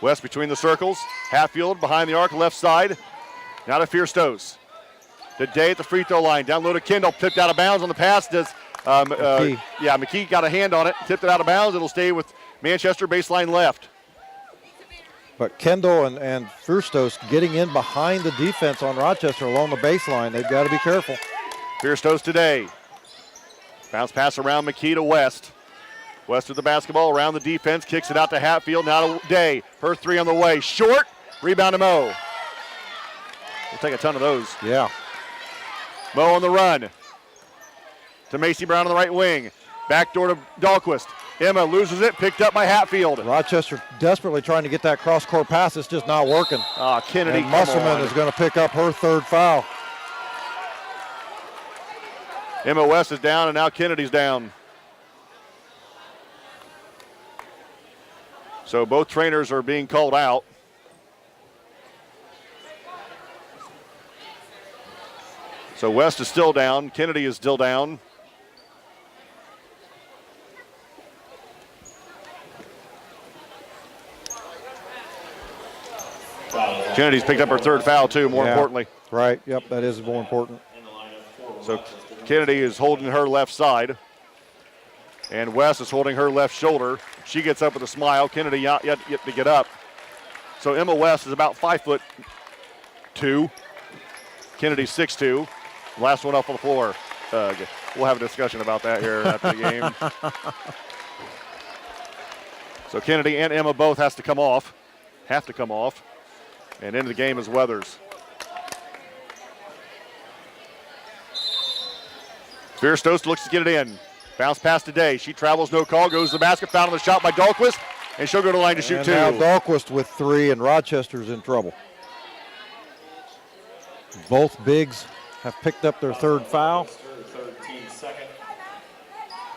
West between the circles. Hatfield behind the arc, left side. Now to Fierstos. To Day at the free throw line. Down low to Kendall. Tipped out of bounds on the pass. McKee. McKee got a hand on it. Tipped it out of bounds. It'll stay with Manchester baseline left. But Kendall and Fierstos getting in behind the defense on Rochester along the baseline. They've got to be careful. Fierstos today. Bounce pass around McKee to West. West with the basketball around the defense. Kicks it out to Hatfield. Now to Day. Her 3 on the way. Short. Rebound to Mo. We'll take a ton of those. Yeah. Mo on the run to Macy Brown on the right wing. Backdoor to Dahlquist. Emma loses it, picked up by Hatfield. Rochester desperately trying to get that cross-court pass. It's just not working. Kennedy, and Musselman is going to pick up her third foul. Emma West is down, and now Kennedy's down. So both trainers are being called out. So West is still down. Kennedy is still down. Kennedy's picked up her third foul, too, more importantly. Right, yep, that is more important. So Kennedy is holding her left side. And West is holding her left shoulder. She gets up with a smile. Kennedy yet to get up. So Emma West is about 5'2". Kennedy's 6'2". Last one off on the floor. We'll have a discussion about that here after the game. So Kennedy and Emma both have to come off. And into the game is Weathers. Fierce looks to get it in. Bounce pass today. She travels, no call, goes to the basket, found on the shot by Dahlquist, and she'll go to the line to shoot two. Now Dahlquist with 3, and Rochester's in trouble. Both bigs have picked up their third foul.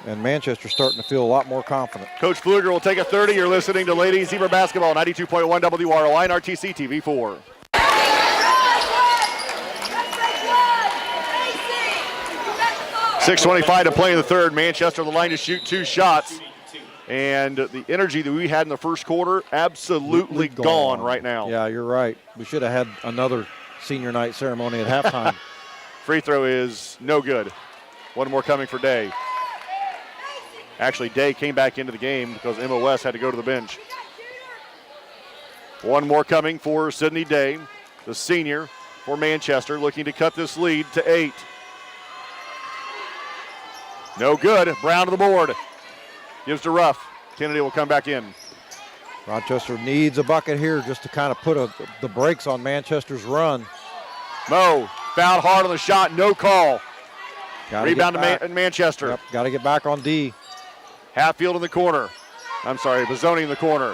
And Manchester's starting to feel a lot more confident. Coach Pfluger will take a 30. You're listening to Ladies Zebra Basketball, 92.1 WROI and RTC TV4. .625 to play in the third. Manchester on the line to shoot 2 shots. And the energy that we had in the first quarter, absolutely gone right now. Yeah, you're right. We should have had another senior night ceremony at halftime. Free throw is no good. One more coming for Day. Actually, Day came back into the game because Emma West had to go to the bench. One more coming for Sydney Day, the senior for Manchester, looking to cut this lead to 8. No good. Brown to the board. Gives to Ruff. Kennedy will come back in. Rochester needs a bucket here just to kind of put the brakes on Manchester's run. Mo fouled hard on the shot. No call. Rebound to Manchester. Yep, got to get back on D. Hatfield in the corner. I'm sorry, Bozzoni in the corner.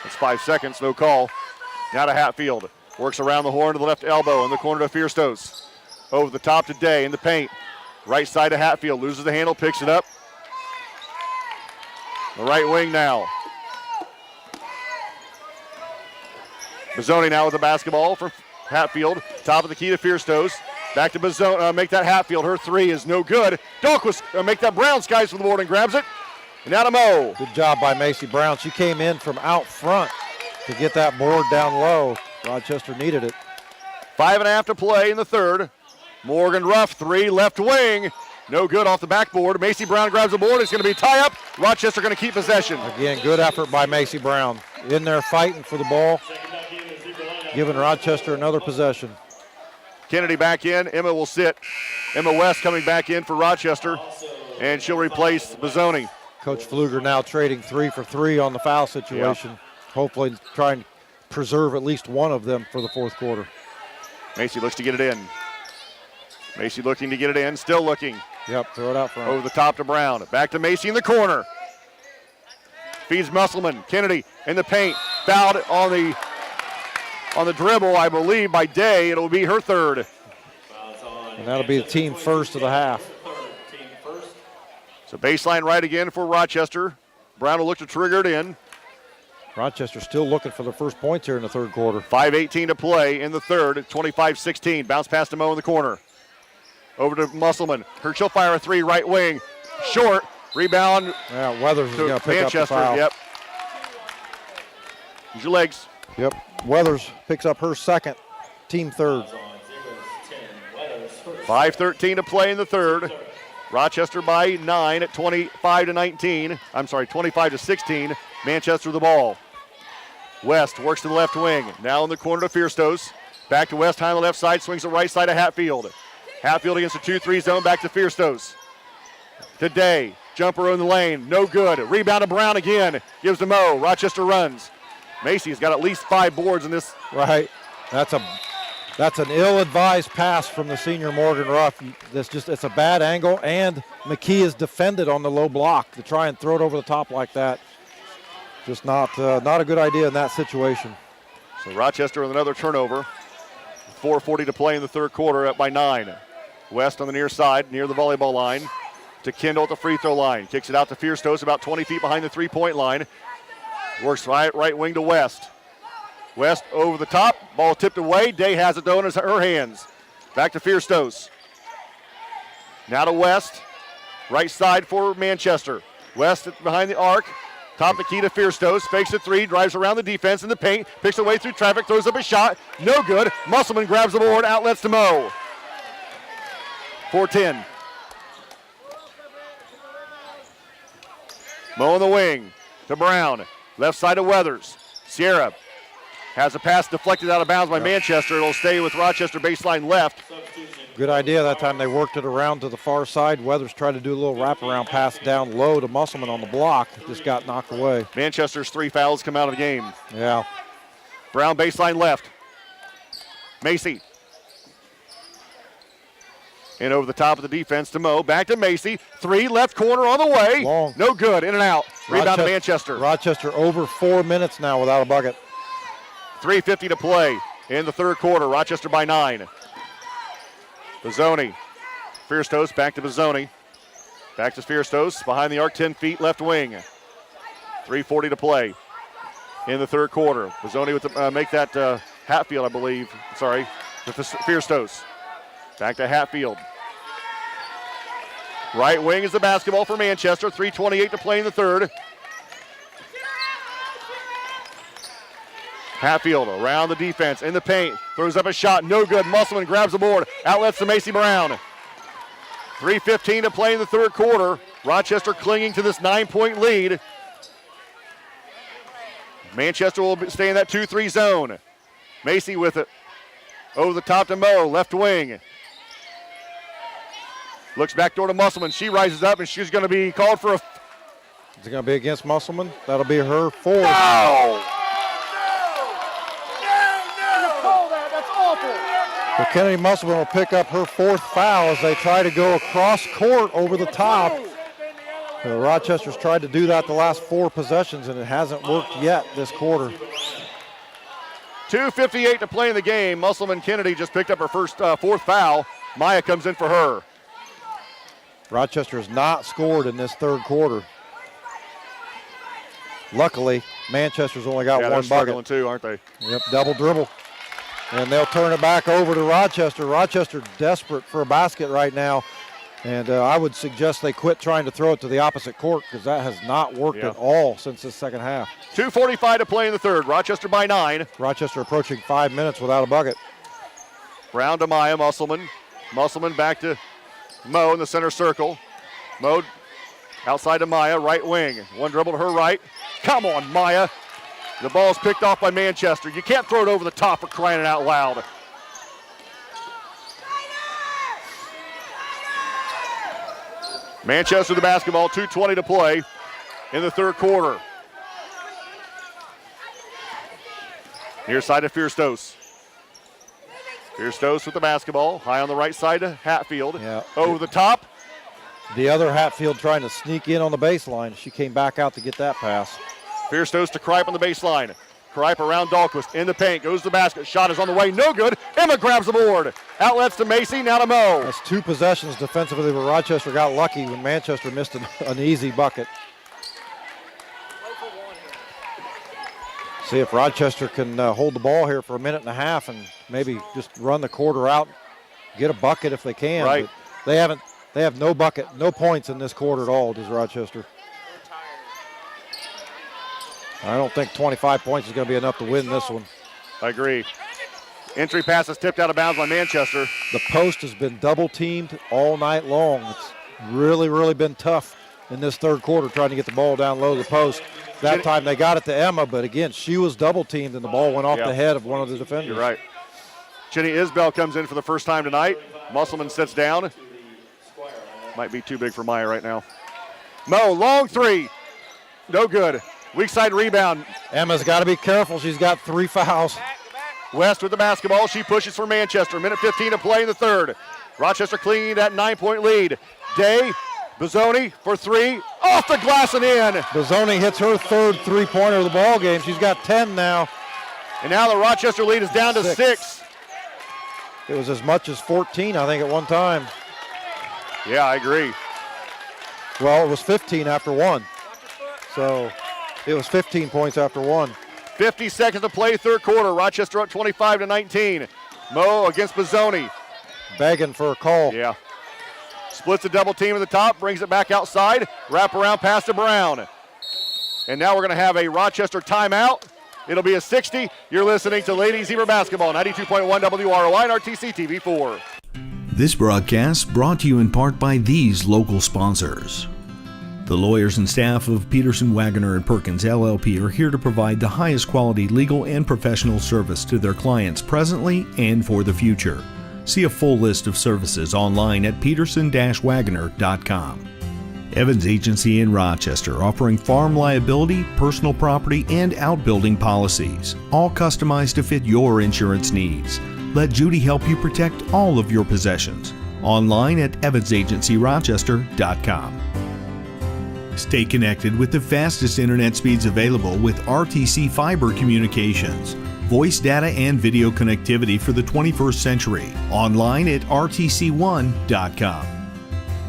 It's 5 seconds, no call. Now to Hatfield. Works around the horn to the left elbow in the corner to Fierstos. Over the top to Day in the paint. Right side to Hatfield. Loses the handle, picks it up. The right wing now. Bozzoni now with the basketball for Hatfield. Top of the key to Fierstos. Back to Bozzoni. Make that Hatfield. Her 3 is no good. Dahlquist make that Brown skies for the board and grabs it. And now to Mo. Good job by Macy Brown. She came in from out front to get that board down low. Rochester needed it. 5.5 to play in the third. Morgan Ruff, 3, left wing. No good off the backboard. Macy Brown grabs the board. It's going to be tie up. Rochester going to keep possession. Again, good effort by Macy Brown. In there fighting for the ball. Giving Rochester another possession. Kennedy back in. Emma will sit. Emma West coming back in for Rochester. And she'll replace Bozzoni. Coach Pfluger now trading 3 for 3 on the foul situation. Yep. Hopefully trying to preserve at least one of them for the fourth quarter. Macy looks to get it in. Macy looking to get it in. Still looking. Yep, throw it out front. Over the top to Brown. Back to Macy in the corner. Feeds Musselman. Kennedy in the paint. Fouled on the dribble, I believe, by Day. It'll be her third. And that'll be the team first of the half. So baseline right again for Rochester. Brown will look to trigger it in. Rochester still looking for the first points here in the third quarter. 5:18 to play in the third. 25-16. Bounce pass to Mo in the corner. Over to Musselman. She'll fire a 3 right wing. Short. Rebound. Yeah, Weathers is going to pick Manchester, up the foul. Yep. Use your legs. Yep. Weathers picks up her second. Team third. 5:13 to play in the third. Rochester by 9 at 25-19. I'm sorry, 25-16. Manchester the ball. West works to the left wing. Now in the corner to Fierstos. Back to West, high on the left side. Swings the right side to Hatfield. Hatfield against the 2-3 zone. Back to Fierstos. Today, jumper in the lane. No good. Rebound to Brown again. Gives to Mo. Rochester runs. Macy's got at least 5 boards in this. Right. That's a That's an ill-advised pass from the senior Morgan Ruff. It's a bad angle, and McKee is defended on the low block to try and throw it over the top like that. Just not a good idea in that situation. So Rochester with another turnover. 4:40 to play in the third quarter, up by 9. West on the near side, near the volleyball line, to Kendall at the free throw line. Kicks it out to Fierstos, about 20 feet behind the three-point line. Works right wing to West. West over the top, ball tipped away. Day has it though in her hands. Back to Fierstos. Now to West, right side for Manchester. West behind the arc, top the key to Fierstos, fakes a three, drives around the defense in the paint, picks away through traffic, throws up a shot, no good. Musselman grabs the board, outlets to Moe. 4-10. Moe in the wing to Brown, left side to Weathers. Sierra has a pass deflected out of bounds by Manchester. It'll stay with Rochester baseline left. Good idea that time. They worked it around to the far side. Weathers tried to do a little wraparound pass down low to Musselman on the block. Just got knocked away. Manchester's 3 fouls come out of the game. Yeah. Brown baseline left. Macy. And over the top of the defense to Moe. Back to Macy. 3 left corner on the way. Long. No good. In and out. Rebound to Manchester. Rochester over 4 minutes now without a bucket. 3:50 to play in the third quarter. Rochester by 9. Bizzoni. Fierstos back to Bizzoni. Back to Fierstos. Behind the arc, 10 feet left wing. 3:40 to play in the third quarter. Bizzoni with the, make that Hatfield, I believe. Sorry. With the Fierstos. Back to Hatfield. Right wing is the basketball for Manchester. 3:28 to play in the third. Hatfield around the defense, in the paint, throws up a shot, no good. Musselman grabs the board, outlets to Macy Brown. 3:15 to play in the third quarter. Rochester clinging to this 9-point lead. Manchester will stay in that 2-3 zone. Macy with it. Over the top to Moe, left wing. Looks back door to Musselman. She rises up and she's going to be called for a. Is it going to be against Musselman? That'll be her fourth. Oh! So Kennedy Musselman will pick up her fourth foul as they try to go across court over the top. Rochester's tried to do that the last 4 possessions, and it hasn't worked yet this quarter. 2:58 to play in the game. Musselman Kennedy just picked up her fourth foul. Maya comes in for her. Rochester has not scored in this third quarter. Luckily, Manchester's only got 1 they're bucket. struggling too, aren't they? Yep, double dribble. And they'll turn it back over to Rochester. Rochester desperate for a basket right now. And I would suggest they quit trying to throw it to the opposite court because that has not worked at all since the second half. 2:45 to play in the third. Rochester by 9. Rochester approaching 5 minutes without a bucket. Brown to Maya, Musselman. Musselman back to Moe in the center circle. Moe outside to Maya, right wing. One dribble to her right. Come on, Maya. The ball's picked off by Manchester. You can't throw it over the top for crying it out loud. Manchester the basketball, 2:20 to play in the third quarter. Near side to Fierstos. Fierstos with the basketball, high on the right side to Hatfield. Yeah. Over the top. The other Hatfield trying to sneak in on the baseline. She came back out to get that pass. Fierstos to Kripe on the baseline. Kripe around Dahlquist in the paint, goes to the basket. Shot is on the way, no good. Emma grabs the board. Outlets to Macy, now to Moe. That's 2 possessions defensively, but Rochester got lucky when Manchester missed an easy bucket. See if Rochester can hold the ball here for a minute and a half and maybe just run the quarter out, get a bucket if they can. Right. But they have no bucket, no points in this quarter at all, does Rochester. I don't think 25 points is going to be enough to win this one. I agree. Entry pass is tipped out of bounds by Manchester. The post has been double teamed all night long. It's really, really been tough in this third quarter trying to get the ball down low to the post. That time they got it to Emma, but again, she was double teamed and the ball went off the head of one of the defenders. You're right. Jenny Isbell comes in for the first time tonight. Musselman sits down. Might be too big for Maya right now. Moe, long 3. No good. Weak side rebound. Emma's got to be careful. She's got 3 fouls. West with the basketball. She pushes for Manchester. Minute 15 to play in the third. Rochester clinging that 9-point lead. Day, Bozzoni for three. Off the glass and in. Bozzoni hits her third three-pointer of the ball game. She's got 10 now. And now the Rochester lead is down to 6. It was as much as 14, I think, at one time. Yeah, I agree. Well, it was 15 after one. So it was 15 points after one. 50 seconds to play, third quarter. Rochester up 25-19. Mo against Bozzoni. Begging for a call. Yeah. Splits the double team at the top, brings it back outside, wrap around pass to Brown. And now we're going to have a Rochester timeout. It'll be a 60. You're listening to Lady Zebra Basketball, 92.1 WROI and RTC TV4. This broadcast brought to you in part by these local sponsors. The lawyers and staff of Peterson, Wagoner & Perkins LLP are here to provide the highest quality legal and professional service to their clients presently and for the future. See a full list of services online at peterson-wagoner.com. Evans Agency in Rochester, offering farm liability, personal property, and outbuilding policies, all customized to fit your insurance needs. Let Judy help you protect all of your possessions. Online at evansagencyrochester.com. Stay connected with the fastest internet speeds available with RTC Fiber Communications. Voice data and video connectivity for the 21st century. Online at rtc1.com.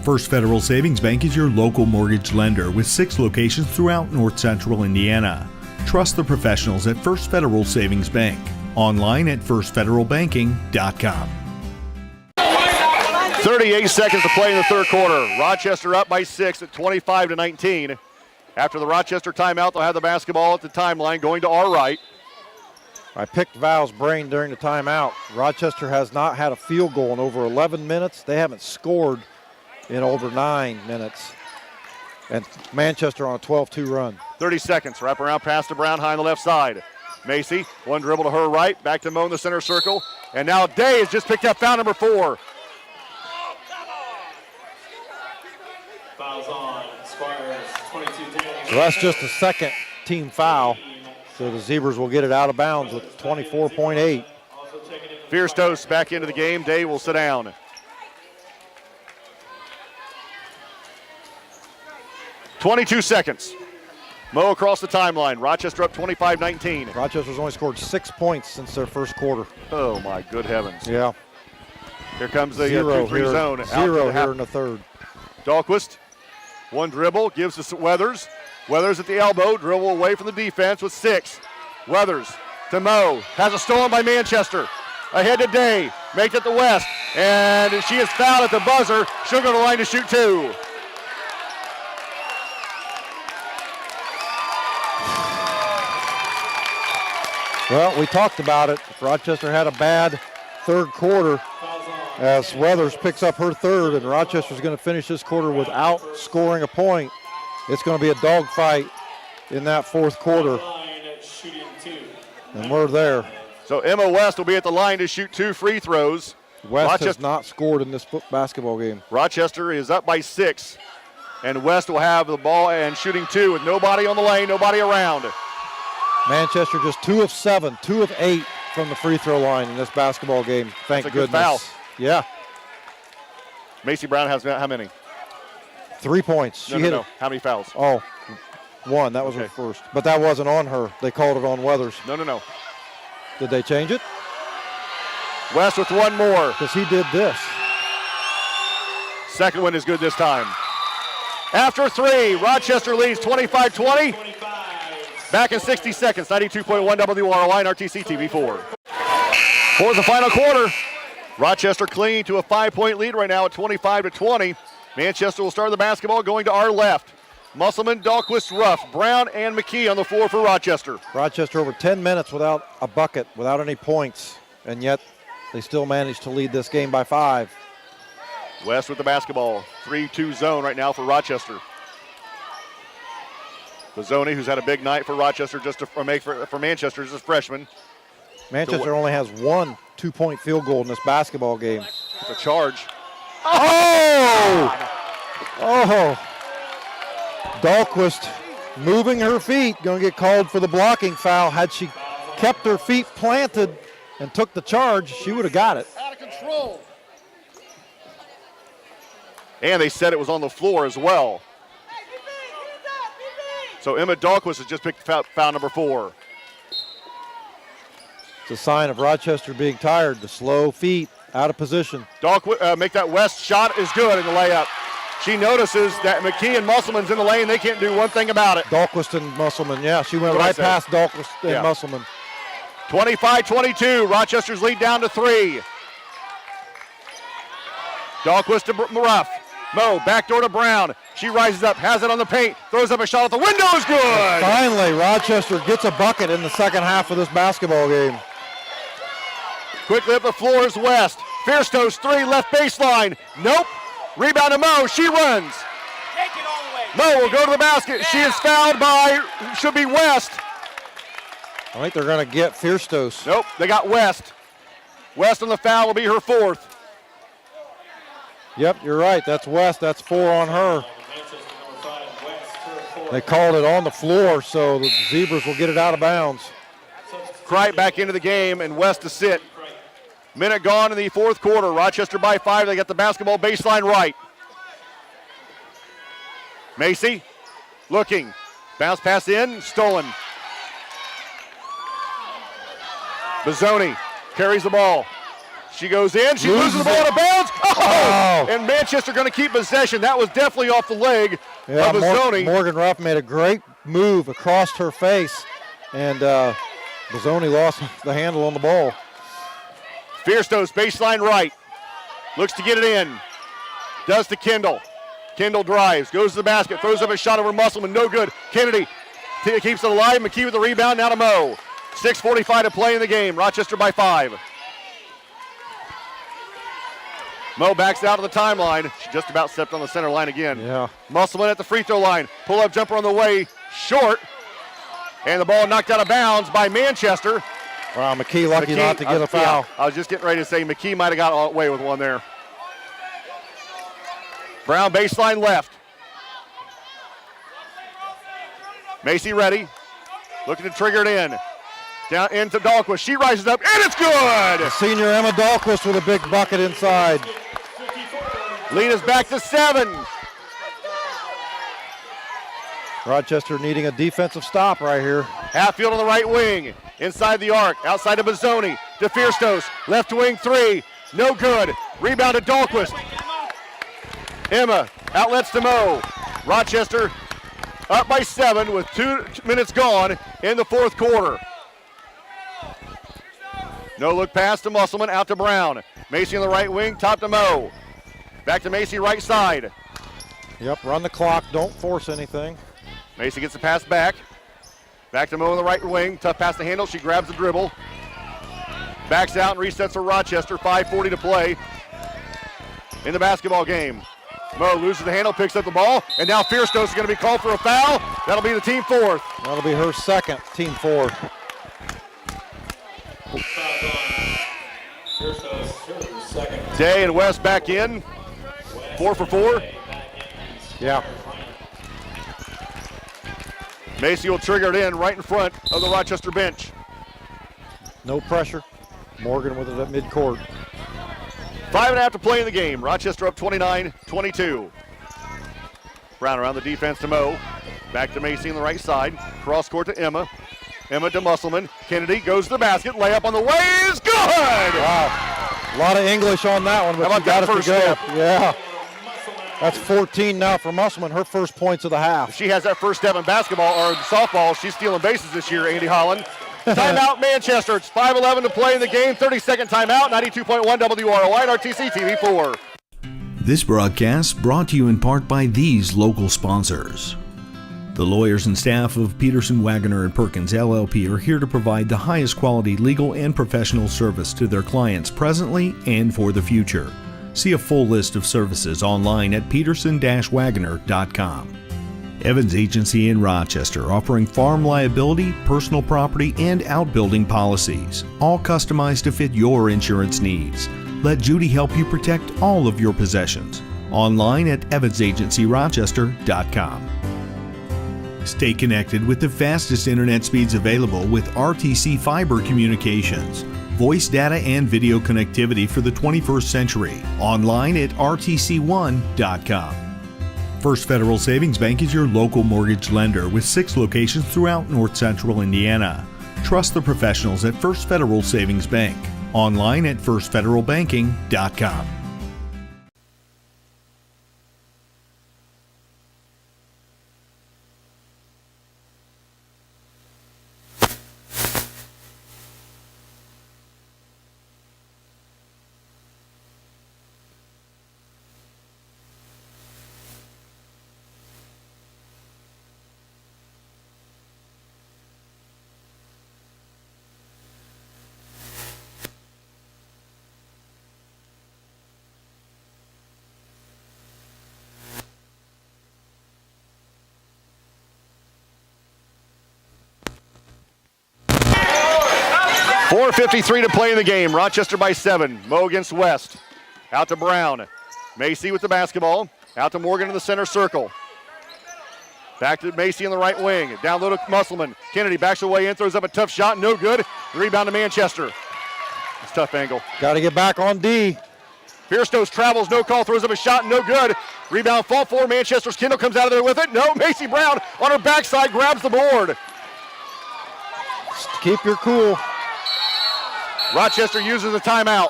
First Federal Savings Bank is your local mortgage lender with 6 locations throughout North Central Indiana. Trust the professionals at First Federal Savings Bank. Online at firstfederalbanking.com. 38 seconds to play in the third quarter. Rochester up by 6 at 25-19. After the Rochester timeout, they'll have the basketball at the timeline going to our right. I picked Val's brain during the timeout. Rochester has not had a field goal in over 11 minutes. They haven't scored in over 9 minutes. And Manchester on a 12-2 run. 30 seconds. Wrap around pass to Brown high on the left side. Macy, one dribble to her right. Back to Mo in the center circle. And now Day has just picked up foul number 4. Fouls on. Squires 22 Day. So that's just a second team foul. So the Zebras will get it out of bounds with 24.8. Fierce back into the game. Day will sit down. .22 seconds. Mo across the timeline. Rochester up 25-19. Rochester's only scored 6 points since their first quarter. Oh, my good heavens. Yeah. Here comes the 0 2-3 zone. Zero here in the third. Dahlquist, one dribble, gives to Weathers. Weathers at the elbow, dribble away from the defense with 6. Weathers to Mo, has a stolen by Manchester. Ahead to Day, makes it to West, and she is fouled at the buzzer. She'll go to the line to shoot 2. Well, we talked about it. If Rochester had a bad third quarter, as Weathers picks up her third, and Rochester's going to finish this quarter without scoring a point. It's going to be a dogfight in that fourth quarter. And we're there. So Emma West will be at the line to shoot 2 free throws. West has not scored in this basketball game. Rochester is up by 6. And West will have the ball and shooting 2 with nobody on the lane, nobody around. Manchester just 2 of 7, 2 of 8 from the free throw line in this basketball game. Thank That's a good goodness. foul. Yeah. Macy Brown has how many? 3 points. She hit no. it. How many fouls? Oh, 1. That was her first. But that wasn't on her. They called it on Weathers. No. Did they change it? West with one more. Because he did this. Second one is good this time. After 3, Rochester leads 25-20. Back in 60 seconds, 92.1 WROI and RTC TV4. For the final quarter, Rochester clinging to a 5-point lead right now at 25-20. Manchester will start the basketball going to our left. Musselman, Dahlquist, Ruff, Brown, and McKee on the floor for Rochester. Rochester over 10 minutes without a bucket, without any points, and yet they still managed to lead this game by 5. West with the basketball. 3-2 zone right now for Rochester. Bozzoni, who's had a big night for Rochester, just to make for Manchester as a freshman. Manchester only has 1 2-point field goal in this basketball game. It's a charge. Oh! Dahlquist moving her feet, going to get called for the blocking foul. Had she kept her feet planted and took the charge, she would have got it. Out of control. And they said it was on the floor as well. So Emma Dahlquist has just picked foul number 4. It's a sign of Rochester being tired. The slow feet, out of position. Dahlquist, make that West shot is good in the layup. She notices that McKee and Musselman's in the lane. They can't do one thing about it. Dahlquist and Musselman, yeah. She went right past Dahlquist and Musselman. 25-22, Rochester's lead down to 3. Dahlquist to Ruff. Mo, backdoor to Brown. She rises up, has it on the paint, throws up a shot at the window, is good! And finally, Rochester gets a bucket in the second half of this basketball game. Quickly up the floor is West. Fiersto's 3, left baseline. Nope. Rebound to Mo, she runs. Mo will go to the basket. She is fouled by, should be West. I think they're going to get Fierstos. Nope, they got West. West on the foul will be her 4th. Yep, you're right. That's West. That's 4 on her. They called it on the floor, so the Zebras will get it out of bounds. Cripe back into the game, and West to sit. Minute gone in the 4th quarter. Rochester by 5. They got the basketball baseline right. Macy looking. Bounce pass in, stolen. Bazzoni carries the ball. She goes in, she loses the ball out of bounds. Oh! And Manchester going to keep possession. That was definitely off the leg of Bazzoni. Morgan Ruff made a great move across her face, and Bazzoni lost the handle on the ball. Fiersto's baseline right. Looks to get it in. Does to Kendall. Kendall drives, goes to the basket, throws up a shot over Musselman, no good. Kennedy keeps it alive. McKee with the rebound, now to Mo. 6:45 to play in the game. Rochester by 5. Mo backs out of the timeline. She just about stepped on the center line again. Yeah. Musselman at the free throw line. Pull-up jumper on the way, short. And the ball knocked out of bounds by Manchester. Wow, McKee lucky not to get a foul. Yeah, I was just getting ready to say McKee might have got away with one there. Brown baseline left. Macy ready. Looking to trigger it in. Down into Dahlquist. She rises up, and it's good! Senior Emma Dahlquist with a big bucket inside. Lead is back to 7. Rochester needing a defensive stop right here. Halffield on the right wing. Inside the arc. Outside to Bazzoni. To Fierstos. Left wing 3. No good. Rebound to Dahlquist. Emma outlets to Mo. Rochester up by 7 with 2 minutes gone in the 4th quarter. No look pass to Musselman, out to Brown. Macy on the right wing, top to Mo. Back to Macy, right side. Yep, run the clock, don't force anything. Macy gets the pass back. Back to Mo on the right wing, tough pass to handle, she grabs the dribble. Backs out and resets for Rochester, 5:40 to play in the basketball game. Mo loses the handle, picks up the ball, and now Fierstos is going to be called for a foul. That'll be the team 4th. That'll be her second, team 4th. Day and West back in. 4 for 4. Yeah. Macy will trigger it in right in front of the Rochester bench. No pressure. Morgan with it at midcourt. 5.5 to play in the game. Rochester up 29-22. Brown around the defense to Mo. Back to Macy on the right side. Cross court to Emma. Emma to Musselman. Kennedy goes to the basket. Layup on the way is good! Wow. A lot of English on that one, but How she about got that it first to go. step? Yeah. That's 14 now for Musselman, her first points of the half. If she has that first step in basketball or softball, she's stealing bases this year, Andy Holland. Timeout, Manchester. It's 5:11 to play in the game. 32nd timeout, 92.1 WROI and RTC TV4. This broadcast brought to you in part by these local sponsors. The lawyers and staff of Peterson, Wagoner & Perkins LLP are here to provide the highest quality legal and professional service to their clients presently and for the future. See a full list of services online at peterson-wagoner.com. Evans Agency in Rochester, offering farm liability, personal property, and outbuilding policies, all customized to fit your insurance needs. Let Judy help you protect all of your possessions. Online at evansagencyrochester.com. Stay connected with the fastest internet speeds available with RTC Fiber Communications. voice data and video connectivity for the 21st century. Online at rtc1.com. First Federal Savings Bank is your local mortgage lender with 6 locations throughout North Central Indiana. Trust the professionals at First Federal Savings Bank. Online at firstfederalbanking.com. .453 to play in the game. Rochester by 7. Moe against West. Out to Brown. Macy with the basketball. Out to Morgan in the center circle. Back to Macy in the right wing. Down low to Musselman. Kennedy backs away in, throws up a tough shot. No good. Rebound to Manchester. It's a tough angle. Got to get back on D. Fierstows travels, no call, throws up a shot, no good. Rebound, fall for Manchester's Kendall comes out of there with it. No, Macy Brown on her backside grabs the board. Keep your cool. Rochester uses a timeout.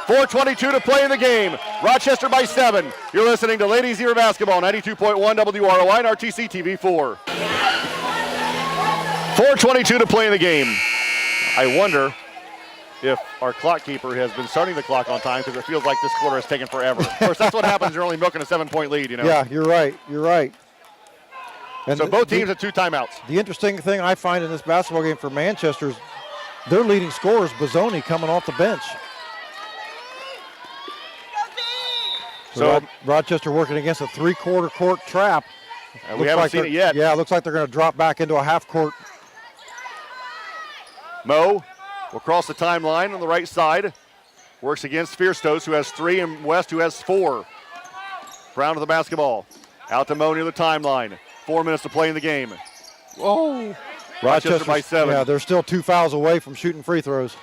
4:22 to play in the game. Rochester by 7. You're listening to Ladies Ear Basketball, 92.1 WROI and RTC TV4. 4:22 to play in the game. I wonder if our clock keeper has been starting the clock on time because it feels like this quarter has taken forever. Of course, that's what happens. You're only milking a 7-point lead, you know. Yeah, you're right. You're right. And so both teams have 2 timeouts. The interesting thing I find in this basketball game for Manchester is their leading scorer is Bozzoni coming off the bench. So Rochester working against a 3-quarter court trap. We haven't seen it yet. Yeah, it looks like they're going to drop back into a half court. Moe will cross the timeline on the right side. Works against Fierstows, who has 3, and West, who has 4. Brown to the basketball. Out to Moe near the timeline. 4 minutes to play in the game. Whoa. Rochester by 7. Yeah, they're still 2 fouls away from shooting free throws.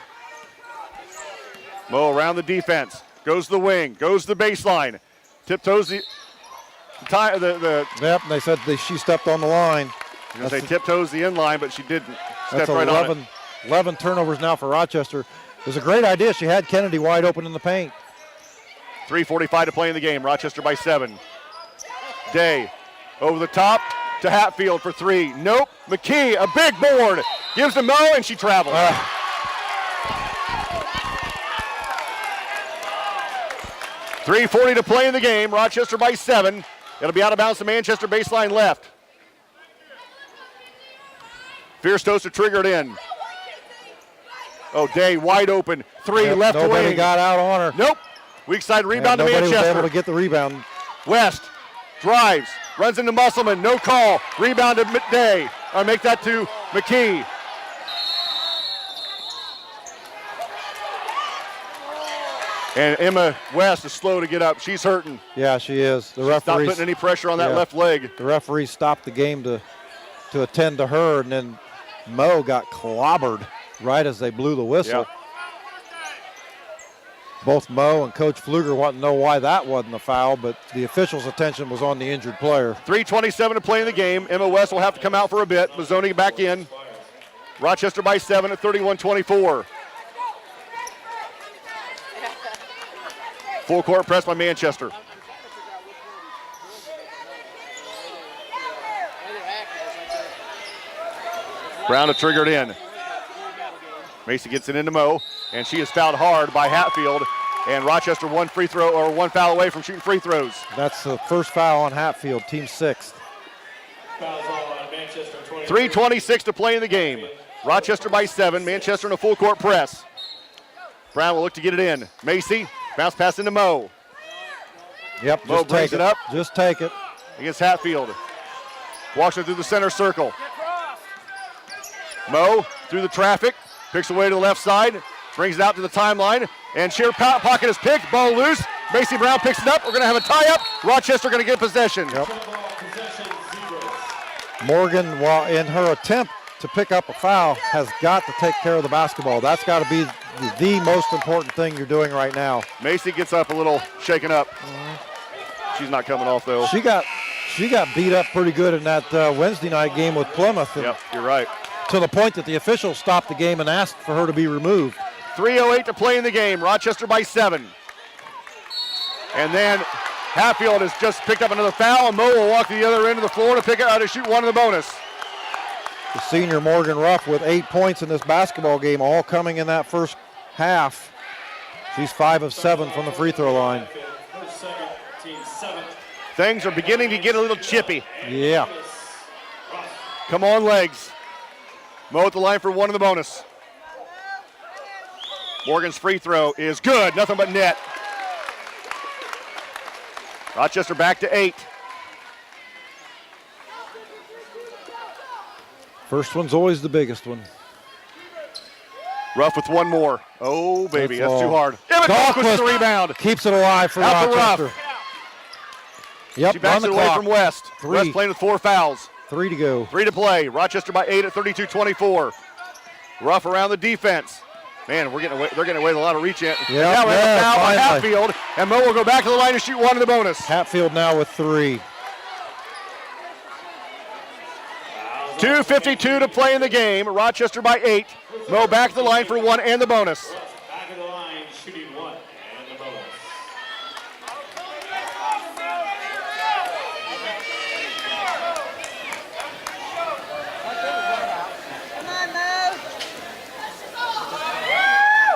Moe around the defense. Goes to the wing. Goes to the baseline. Tiptoes the Yep, they said she stepped on the line. I'm going to say tiptoes the in line, but she didn't. That's right 11 turnovers now for Rochester. It was a great idea. She had Kennedy wide open in the paint. 3:45 to play in the game. Rochester by 7. Day over the top to Hatfield for 3. Nope. McKee, a big board. Gives to Moe, and she travels. 3:40 to play in the game. Rochester by 7. It'll be out of bounds to Manchester baseline left. Fierstows to trigger it in. Oh, Day wide open. 3 left wing. Nobody got out on her. Nope. Weak side rebound to Manchester. Manchester. Was able to get the rebound. West drives, runs into Musselman. No call. Rebound to Day. I'll make that to McKee. And Emma West is slow to get up. She's hurting. Yeah, she is. She's not putting any pressure on that left leg. The referee stopped the game to attend to her, and then Moe got clobbered right as they blew the whistle. Yeah. Both Moe and Coach Pfluger want to know why that wasn't a foul, but the official's attention was on the injured player. 3:27 to play in the game. Emma West will have to come out for a bit. Bozzoni back in. Rochester by 7 at 31-24. Full court press by Manchester. Brown to trigger it in. Macy gets it into Moe, and she is fouled hard by Hatfield. And Rochester one foul away from shooting free throws. That's the first foul on Hatfield, team 6th. 3:26 to play in the game. Rochester by 7. Manchester in a full court press. Brown will look to get it in. Macy, bounce pass into Moe. Yep, Moe brings it up. Just take it. Against Hatfield. Walks her through the center circle. Moe through the traffic. Picks away to the left side. Brings it out to the timeline. And sheer pocket is picked. Ball loose. Macy Brown picks it up. We're going to have a tie-up. Rochester going to get possession. Yep. Morgan, while in her attempt to pick up a foul has got to take care of the basketball. That's got to be the most important thing you're doing right now. Macy gets up a little shaken up. She's not coming off, though. She got beat up pretty good in that Wednesday night game with Plymouth. Yep, you're right. To the point that the officials stopped the game and asked for her to be removed. 3:08 to play in the game. Rochester by 7. And then Hatfield has just picked up another foul, and Mo will walk to the other end of the floor to shoot one of the bonus. The senior Morgan Ruff with 8 points in this basketball game, all coming in that first half. She's 5 of 7 from the free throw line. Things are beginning to get a little chippy. Yeah. Come on, legs. Mo at the line for one of the bonus. Morgan's free throw is good, nothing but net. Rochester back to 8. First one's always the biggest one. Ruff with one more. Oh, baby, that's too hard. Dahlquist with the rebound. Keeps it alive for Out to Rochester. Ruff. Yep, She backs it away from West. 3. West playing with 4 fouls. 3 to go. 3 to play. Rochester by 8 at 32-24. Ruff around the defense. Man, they're getting away with a lot of reach in. Yeah, now we have a foul by finally. Hatfield, and Mo will go back to the line to shoot one of the bonus. Hatfield now with 3. 2:52 to play in the game. Rochester by 8. Mo back to the line for one and the bonus. Back of the line, shooting one and the bonus.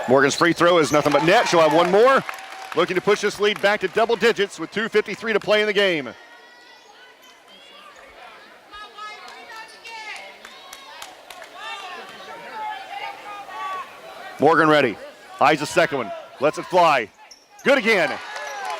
Morgan's free throw is nothing but net. She'll have one more. Looking to push this lead back to double digits with 2:53 to play in the game. Morgan ready. Eyes the second one. Lets it fly. Good again.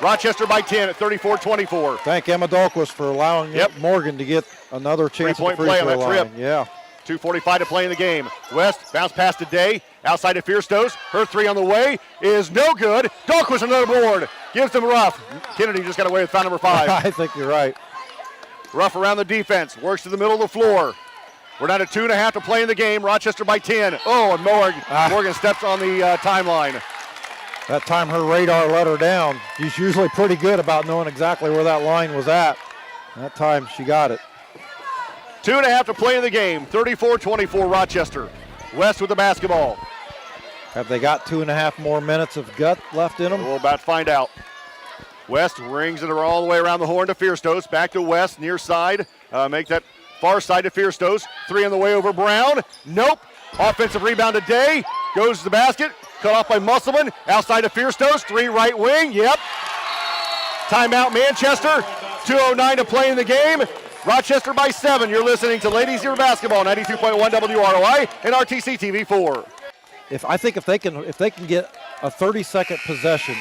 Rochester by 10 at 34-24. Thank Emma Dahlquist for allowing Morgan to get another chance at the Three-point free play on throw that line. trip. Yeah. 2:45 to play in the game. West bounce pass to Day. Outside to Fierstos. Her three on the way is no good. Dahlquist another board. Gives them Ruff. Kennedy just got away with foul number 5. I think you're right. Ruff around the defense. Works to the middle of the floor. We're down to 2.5 to play in the game. Rochester by 10. Oh, and Morgan steps on the timeline. That time her radar let her down. She's usually pretty good about knowing exactly where that line was at. That time she got it. 2.5 to play in the game. 34-24 Rochester. West with the basketball. Have they got 2.5 more minutes of gut left in them? We'll about find out. West rings it all the way around the horn to Fierstos. Back to West, near side. Make that far side to Fierstos. 3 on the way over Brown. Nope. Offensive rebound to Day. Goes to the basket. Cut off by Musselman. Outside to Fierstos. 3 right wing. Yep. Timeout Manchester. 2:09 to play in the game. Rochester by 7. You're listening to Ladies Here Basketball, 92.1 WROI and RTC TV4. I think if they can get a 30-second possession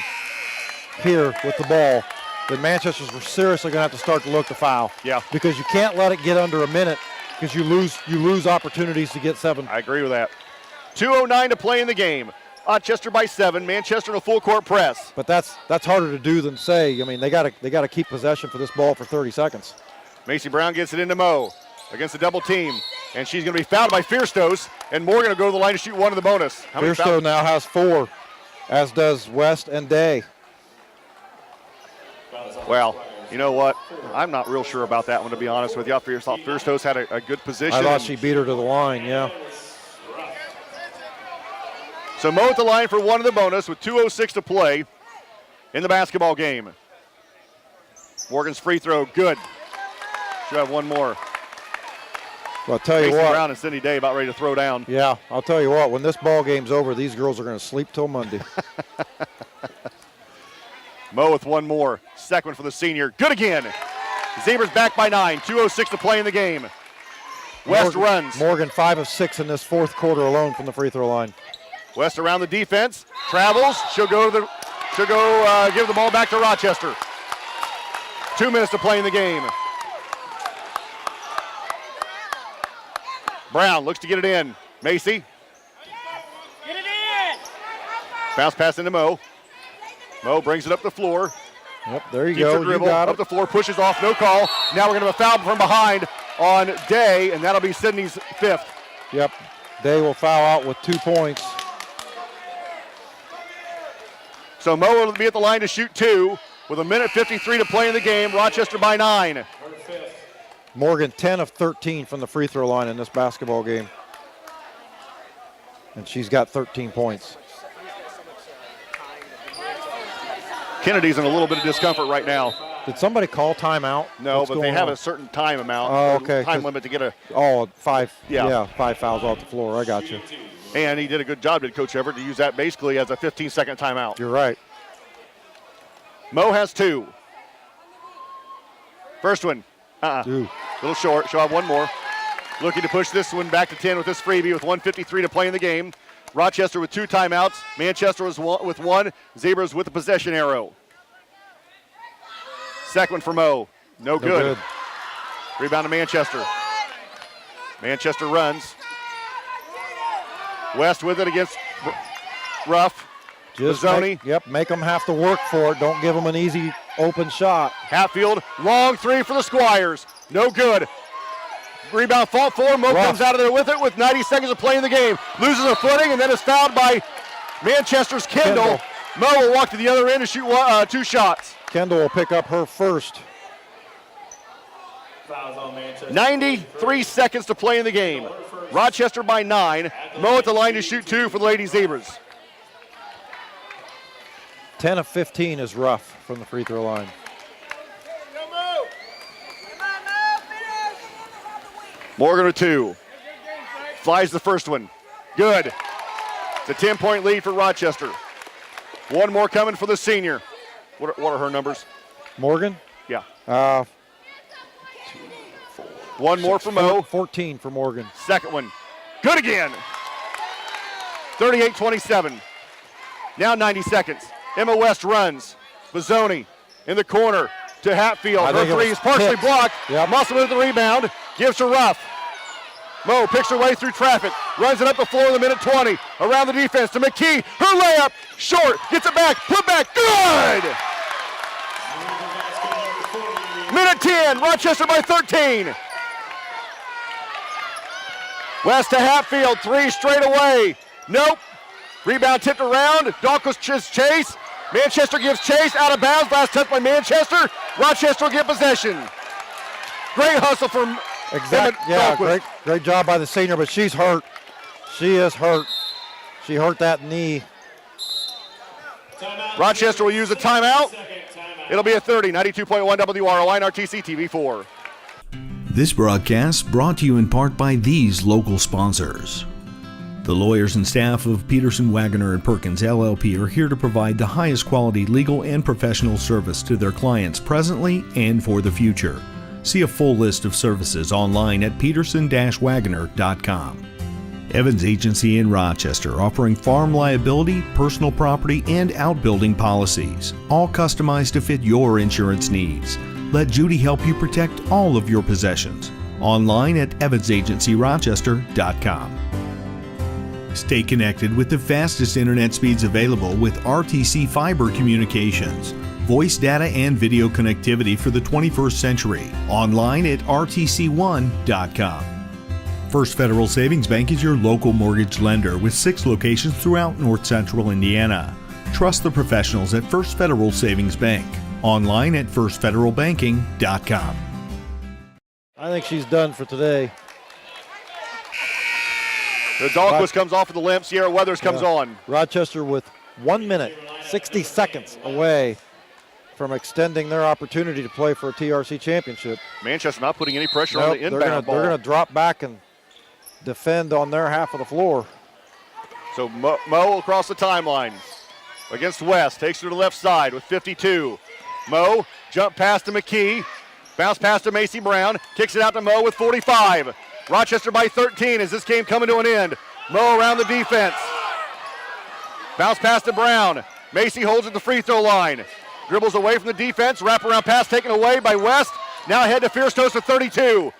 here with the ball, then Manchester's seriously going to have to start to look to foul. Yeah. Because you can't let it get under a minute because you lose opportunities to get 7. I agree with that. 2:09 to play in the game. Rochester by 7. Manchester in a full court press. But that's harder to do than say. I mean, they got to keep possession for this ball for 30 seconds. Macy Brown gets it into Mo against the double team. And she's going to be fouled by Fierstos. And Morgan will go to the line to shoot one of the bonus. Fierstos now has 4, as does West and Day. Well, you know what? I'm not real sure about that one, to be honest with you. I thought Fierstos had a good position. I thought she beat her to the line, yeah. So Mo at the line for one of the bonus with 2:06 to play in the basketball game. Morgan's free throw, good. Should have one more. Well, I'll tell you Macy what. Brown and Cindy Day about ready to throw down. Yeah, I'll tell you what. When this ball game's over, these girls are going to sleep till Monday. Mo with one more. Second one for the senior. Good again. Zebras back by 9. 2:06 to play in the game. West runs. Morgan 5 of 6 in this fourth quarter alone from the free throw line. West around the defense. Travels. She'll go give the ball back to Rochester. 2 minutes to play in the game. Brown looks to get it in. Macy. Get it in! Bounce pass into Mo. Mo brings it up the floor. Yep, there you Keeps go. her You dribble got up it. the floor, pushes off, no call. Now we're going to have a foul from behind on Day, and that'll be Sydney's 5th. Yep. They will foul out with 2 points. So Mo will be at the line to shoot 2 with 1:53 to play in the game. Rochester by 9. Morgan 10 of 13 from the free throw line in this basketball game. And she's got 13 points. Kennedy's in a little bit of discomfort right now. Did somebody call timeout? No, What's but they going have on? a certain time amount, Oh, okay. time limit to get a. Oh, 5. Yeah. 5 fouls off the floor. I got you. And he did a good job, did Coach Everett, to use that basically as a 15-second timeout. You're right. Mo has 2. First one, a Ooh. little short. She'll have one more. Looking to push this one back to 10 with this freebie with 1:53 to play in the game. Rochester with 2 timeouts. Manchester was with 1. Zebras with the possession arrow. Second one for Mo. No good. Rebound to Manchester. Manchester runs. West with it against Ruff. Just Mazzoni. make them have to work for it. Don't give them an easy open shot. Hatfield, long 3 for the Squires. No good. Rebound fault for. Mo Ruff. comes out of there with it with 90 seconds to play in the game. Loses a footing and then is fouled by Manchester's Kendall. Mo will walk to the other end and shoot 2 shots. Kendall will pick up her first. Fouls on Manchester. 93 seconds to play in the game. Rochester by 9. Mo at the line to shoot 2 for the Lady Zebras. 10 of 15 is Ruff from the free throw line. Morgan with 2. Flies the first one. Good. It's a 10-point lead for Rochester. One more coming for the senior. What are her numbers? Morgan? Yeah. One more for Mo. 14 for Morgan. Second one. Good again. 38-27. Now 90 seconds. Emma West runs. Mazzoni in the corner to Hatfield. Her 3 is partially tipped. blocked. Yep. Muscle with the rebound. Gives to Ruff. Mo picks her way through traffic. Runs it up the floor in the minute 20. Around the defense to McKee. Her layup. Short. Gets it back. Put back. Good. Minute 10. Rochester by 13. West to Hatfield. 3 straight away. Nope. Rebound tipped around. Dawkins chase. Manchester gives chase. Out of bounds. Last touch by Manchester. Rochester will get possession. Great hustle from Great job by the senior, but she's hurt. She is hurt. She hurt that knee. Rochester will use a timeout. It'll be a 30. 92.1 WROI and RTC TV4. This broadcast brought to you in part by these local sponsors. The lawyers and staff of Peterson, Wagoner, and Perkins LLP are here to provide the highest quality legal and professional service to their clients presently and for the future. See a full list of services online at peterson-wagoner.com. Evans Agency in Rochester, offering farm liability, personal property, and outbuilding policies, all customized to fit your insurance needs. Let Judy help you protect all of your possessions. Online at evansagencyrochester.com. Stay connected with the fastest internet speeds available with RTC Fiber Communications. Voice data and video connectivity for the 21st century. Online at rtc1.com. First Federal Savings Bank is your local mortgage lender with 6 locations throughout North Central Indiana. Trust the professionals at First Federal Savings Bank. Online at firstfederalbanking.com. I think she's done for today. The Dahlquist comes off of the limp. Sierra Weathers comes on. Rochester with 1 minute, 60 seconds away from extending their opportunity to play for a TRC championship. Manchester not putting any pressure on the inbound ball. They're going to drop back and defend on their half of the floor. So Mo across the timeline against West. Takes her to the left side with 52. Mo, jump pass to McKee. Bounce pass to Macy Brown. Kicks it out to Mo with 45. Rochester by 13 as this game coming to an end. Mo around the defense. Bounce pass to Brown. Macy holds at the free throw line. Dribbles away from the defense. Wraparound pass taken away by West. Now ahead to Fierce Toast with 32.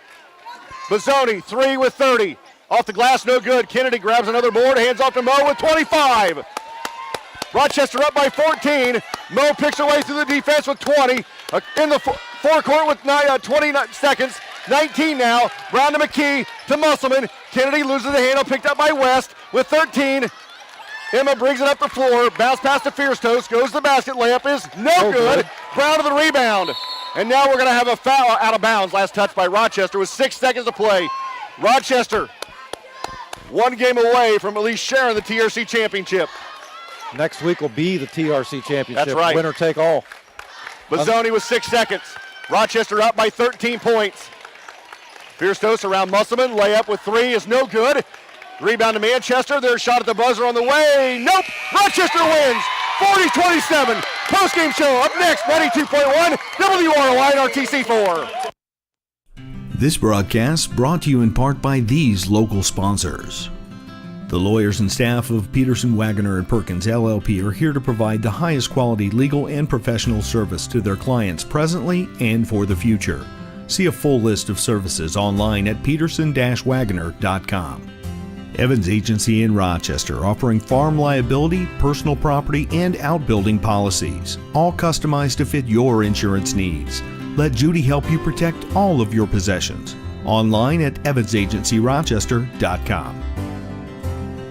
Mazzoni, 3 with 30. Off the glass, no good. Kennedy grabs another board, hands off to Mo with 25. Rochester up by 14. Mo picks her way through the defense with 20. In the forecourt with 20 seconds. 19 now. Brown to McKee to Musselman. Kennedy loses the handle, picked up by West with 13. Emma brings it up the floor. Bounce pass to Fierce Toast. Goes to the basket. Layup is no good. Brown to the rebound. And now we're going to have a foul out of bounds. Last touch by Rochester with 6 seconds to play. Rochester, one game away from at least sharing the TRC championship. Next week will be the TRC championship. That's right. Winner take all. Mazzoni with 6 seconds. Rochester up by 13 points. Fierce Toast around Musselman. Layup with 3 is no good. Rebound to Manchester. Their shot at the buzzer on the way. Nope. Rochester wins. 40-27. Post-game show up next. 92.1 WROI and RTC4. This broadcast brought to you in part by these local sponsors. The lawyers and staff of Peterson, Wagoner & Perkins LLP are here to provide the highest quality legal and professional service to their clients presently and for the future. See a full list of services online at peterson-wagoner.com. Evans Agency in Rochester, offering farm liability, personal property, and outbuilding policies, all customized to fit your insurance needs. Let Judy help you protect all of your possessions. Online at evansagencyrochester.com.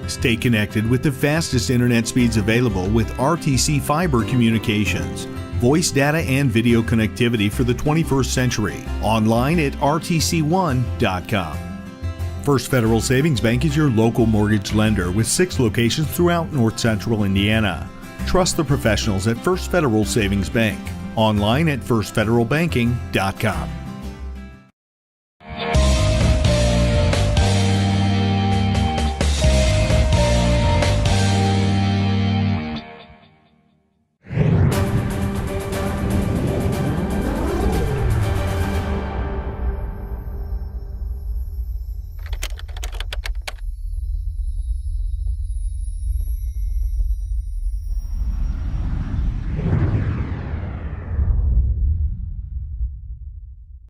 Stay connected with the fastest internet speeds available with RTC Fiber Communications. Voice data and video connectivity for the 21st century. Online at rtc1.com. First Federal Savings Bank is your local mortgage lender with 6 locations throughout North Central Indiana. Trust the professionals at First Federal Savings Bank. Online at firstfederalbanking.com.